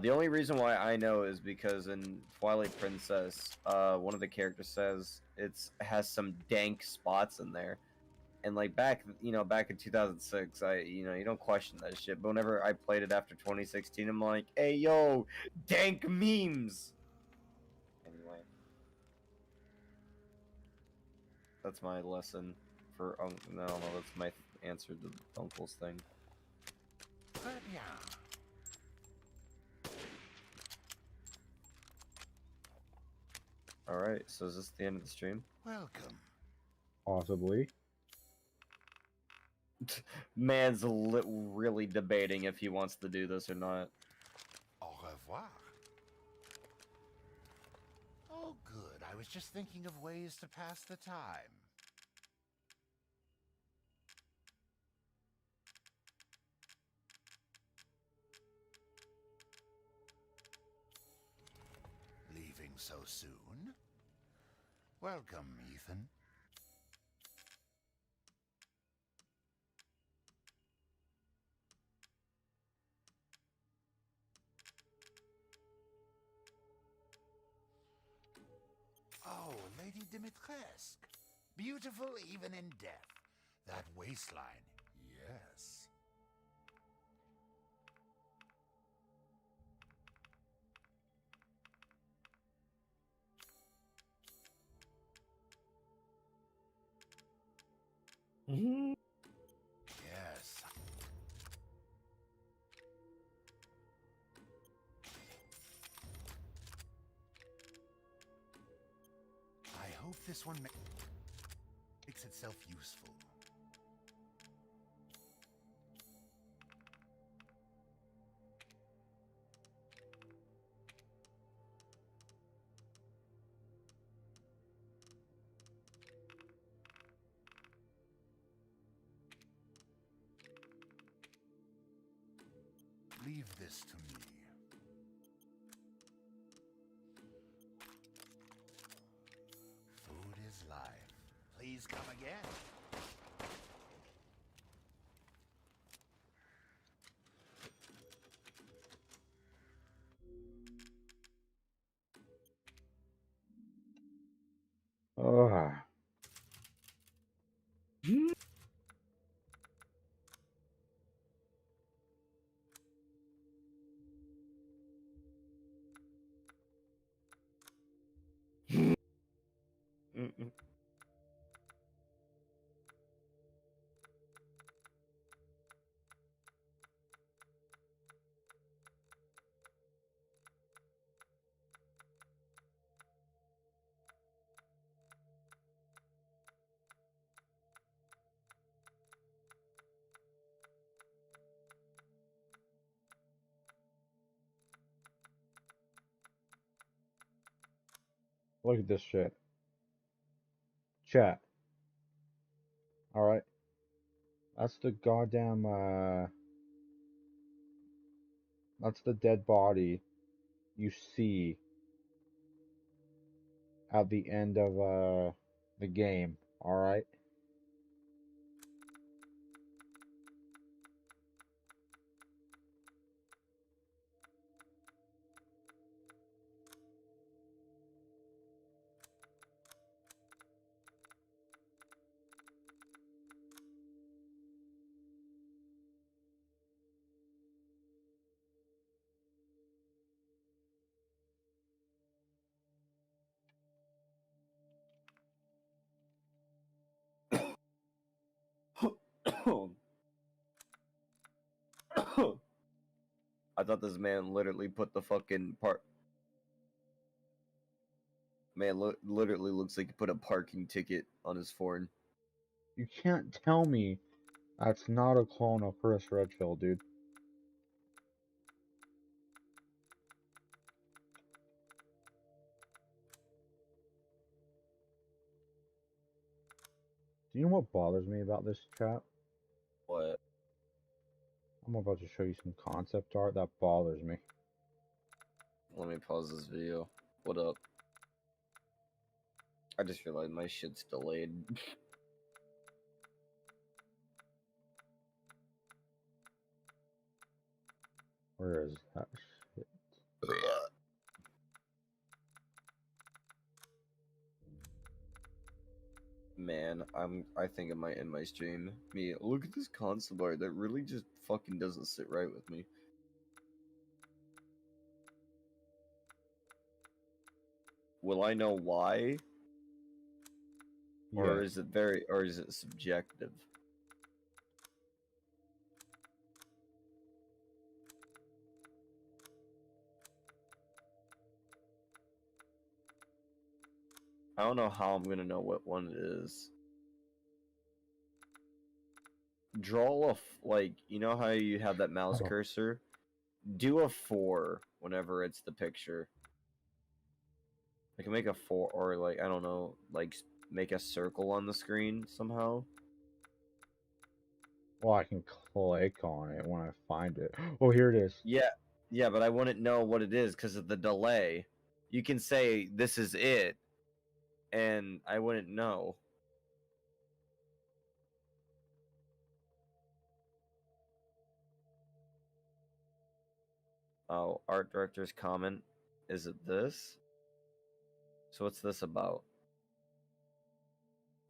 The only reason why I know is because in Twilight Princess, one of the characters says it has some dank spots in there, and like back in 2006, you don't question that shit. But whenever I played it after 2016, I'm like, hey yo, dank memes. Anyway, that's my lesson for no, that's my answer to Uncle's thing. Très bien. Alright, so is this the end of the stream? Welcome. Possibly. Man's really debating if he wants to do this or not. Au revoir. Oh, good. I was just thinking of ways to pass the time. Leaving so soon? Welcome, Ethan. Oh, Lady Dimitrescu. Beautiful even in death. That waistline, yes. Yes. I hope this one makes itself useful. Leave this to me. Food is life. Please come again. Mm-mm. Look at this shit. Chat. Alright. That's the goddamn, that's the dead body you see at the end of, the game. Alright? I thought this man literally put the fucking part. Man, literally looks like he put a parking ticket on his phone. You can't tell me that's not a clone of Chris Redfield, dude. Do you know what bothers me about this chat? What? I'm about to show you some concept art that bothers me. Let me pause this video. What up? I just realized my shit's delayed. Where is that shit? Man, I think I might end my stream. Me, look at this concept art that really just fucking doesn't sit right with me. Will I know why? Or Yes. is it subjective? I don't know how I'm gonna know what one it is. Draw like, you know how you have that mouse Oh. cursor? Do a 4 whenever it's the picture. I can make a 4, or like, I don't know, like make a circle on the screen somehow. Well, I can click on it when I find it. Oh, here it is. Yeah, but I wouldn't know what it is because of the delay. You can say this is it, and I wouldn't know. Oh, art director's comment. Is it this? So what's this about?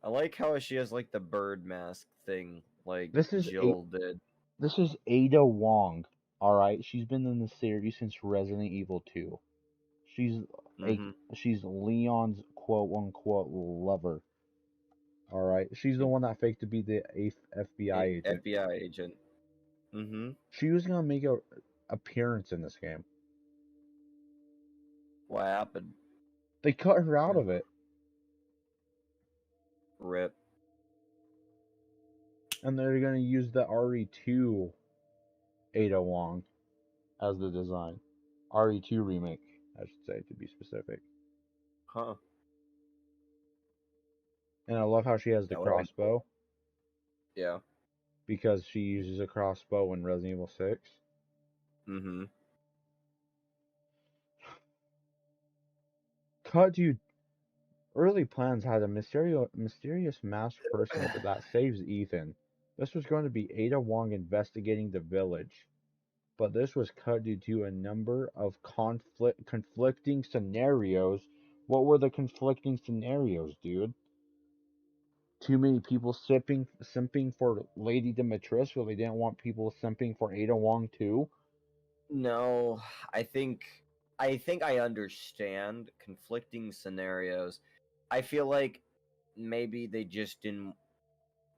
I like how she has like the bird mask thing, like This is Jill did. This is Ada Wong. All right, she's been in the series since Resident Evil 2. She's Leon's quote unquote lover. All right, she's the one that faked to be the FBI agent. FBI agent. Mm-hmm. She was gonna make a appearance in this game. What happened? They cut her out of it. Rip. And they're gonna use the RE2 Ada Wong as the design. RE2 remake, I should say, to be specific. Huh. And I love how she has the crossbow. Yeah. Because she uses a crossbow in Resident Evil 6. Mm-hmm. Cut, dude. Early plans had a mysterious masked person that saves Ethan. This was going to be Ada Wong investigating the village. But this was cut due to a number of conflicting scenarios. What were the conflicting scenarios, dude? too many people simping for Lady Dimitrescu, so they didn't want people simping for Ada Wong too. No, I think I understand conflicting scenarios. I feel like maybe they just didn't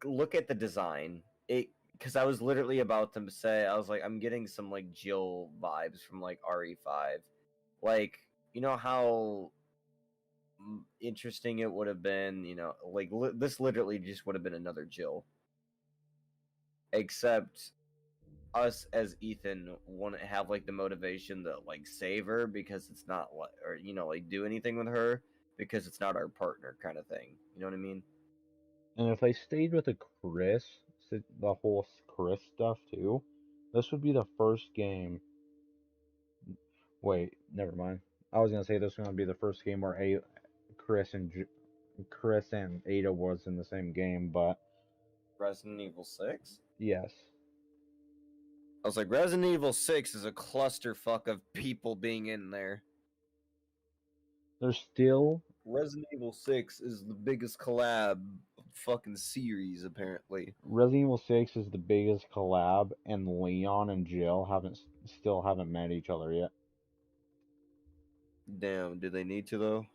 look at the design. Because I was literally about to say, I was like, I'm getting some like Jill vibes from like RE5. Like, you know how interesting it would have been, you know, like this literally just would have been another Jill. Except us as Ethan wouldn't have like the motivation to like save her because it's not like, or you know, like do anything with her because it's not our partner kind of thing. You know what I mean? And if they stayed with the the whole Chris stuff too, this would be the first game. Wait, never mind. I was gonna say this was gonna be the first game where Chris and Ada was in the same game, but Resident Evil 6? yes. I was like, Resident Evil 6 is a clusterfuck of people being in there. There's still Resident Evil 6 is the biggest collab fucking series, apparently. Resident Evil 6 is the biggest collab, and Leon and Jill still haven't met each other yet. Damn, do they need to though?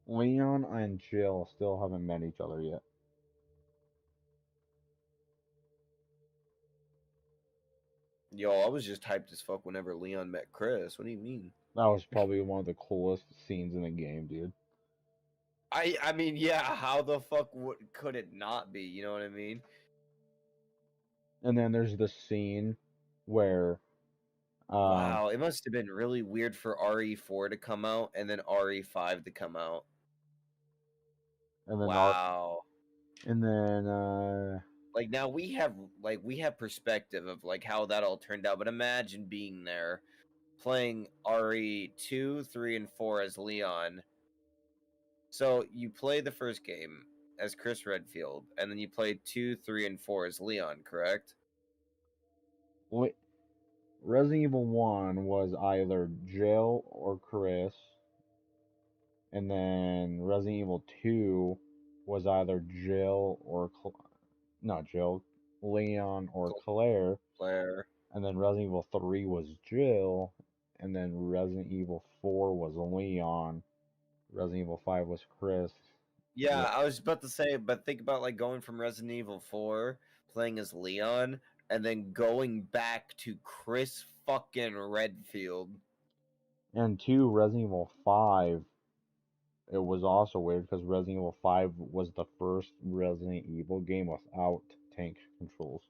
Leon and Jill still haven't met each other yet. Yo, I was just hyped as fuck whenever Leon met Chris. What do you mean? That was probably one of the coolest scenes in the game, dude. I mean, yeah, how the fuck could it not be? You know what I mean? And then there's the scene where wow, it must have been really weird for RE4 to come out and then RE5 to come out. And then wow. And then like now we have perspective of like how that all turned out, but imagine being there playing RE2, 3 and 4 as Leon. So you play the first game as Chris Redfield and then you play 2, 3 and 4 as Leon, correct? Resident Evil 1 was either Jill or Chris, and then Resident Evil 2 was either Jill or not Jill, Leon or Claire. And then Resident Evil 3 was Jill, and then Resident Evil 4 was Leon. Resident Evil 5 was Chris. Yeah, I was about to say, but think about like going from Resident Evil 4 playing as Leon and then going back to Chris fucking Redfield. And 2, Resident Evil 5, it was also weird because Resident Evil 5 was the first Resident Evil game without tank controls.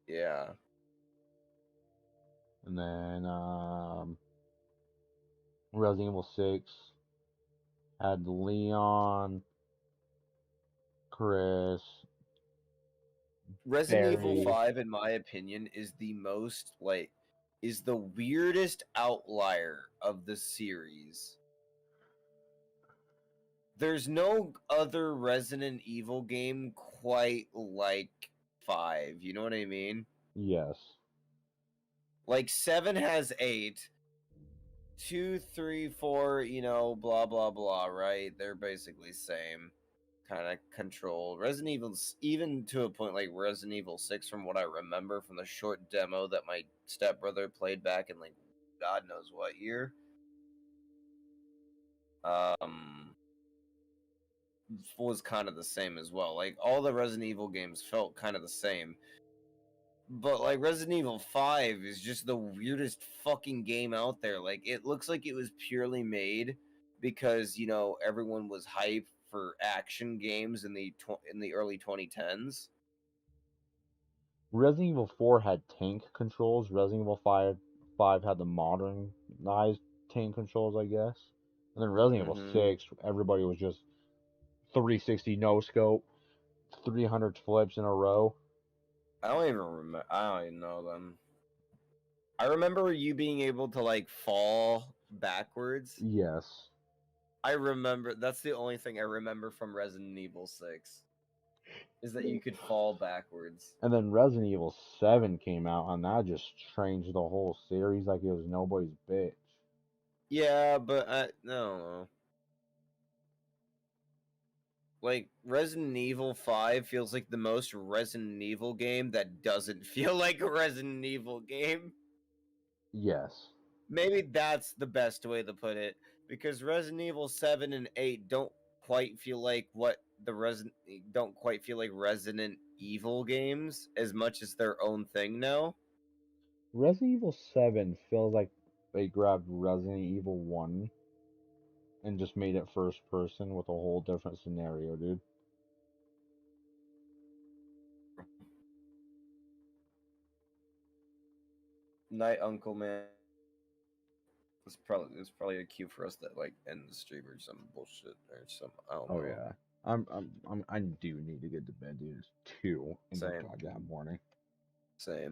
Yeah. And then Resident Evil 6 had Leon, Chris. Resident Evil 5, in my opinion, is the most is the weirdest outlier of the series. There's no other Resident Evil game quite like 5, you know what I mean? Yes. Like 7 has 8, 2, 3, 4, you know, blah blah blah, right? They're basically same kind of control. Resident Evil's even to a point like Resident Evil 6, from what I remember from the short demo that my stepbrother played back in like God knows what year. Was kind of the same as well. Like all the Resident Evil games felt kind of the same. But like Resident Evil 5 is just the weirdest fucking game out there. Like it looks like it was purely made because, you know, everyone was hyped for action games in the early 2010s. Resident Evil 4 had tank controls. Resident Evil 5 had the modernized tank controls, I guess. And then Resident Evil 6, everybody was just 360 no scope, 300 flips in a row. I don't even know them. I remember you being able to like fall backwards. Yes. I remember that's the only thing I remember from Resident Evil 6 is that you could fall backwards. And then Resident Evil 7 came out, and that just changed the whole series like it was nobody's bitch. Yeah, but no. Like, Resident Evil 5 feels like the most Resident Evil game that doesn't feel like a Resident Evil game. Yes. Maybe that's the best way to put it, because Resident Evil 7 and 8 don't quite feel like Resident Evil games as much as their own thing now. Resident Evil 7 feels like they grabbed Resident Evil 1 and just made it first person with a whole different scenario, dude. Night Uncle, man. It's probably a cue for us to like end the stream or some bullshit or some, I don't know. Oh yeah. I do need to get to bed, dude. It's 2 in the goddamn morning. Same.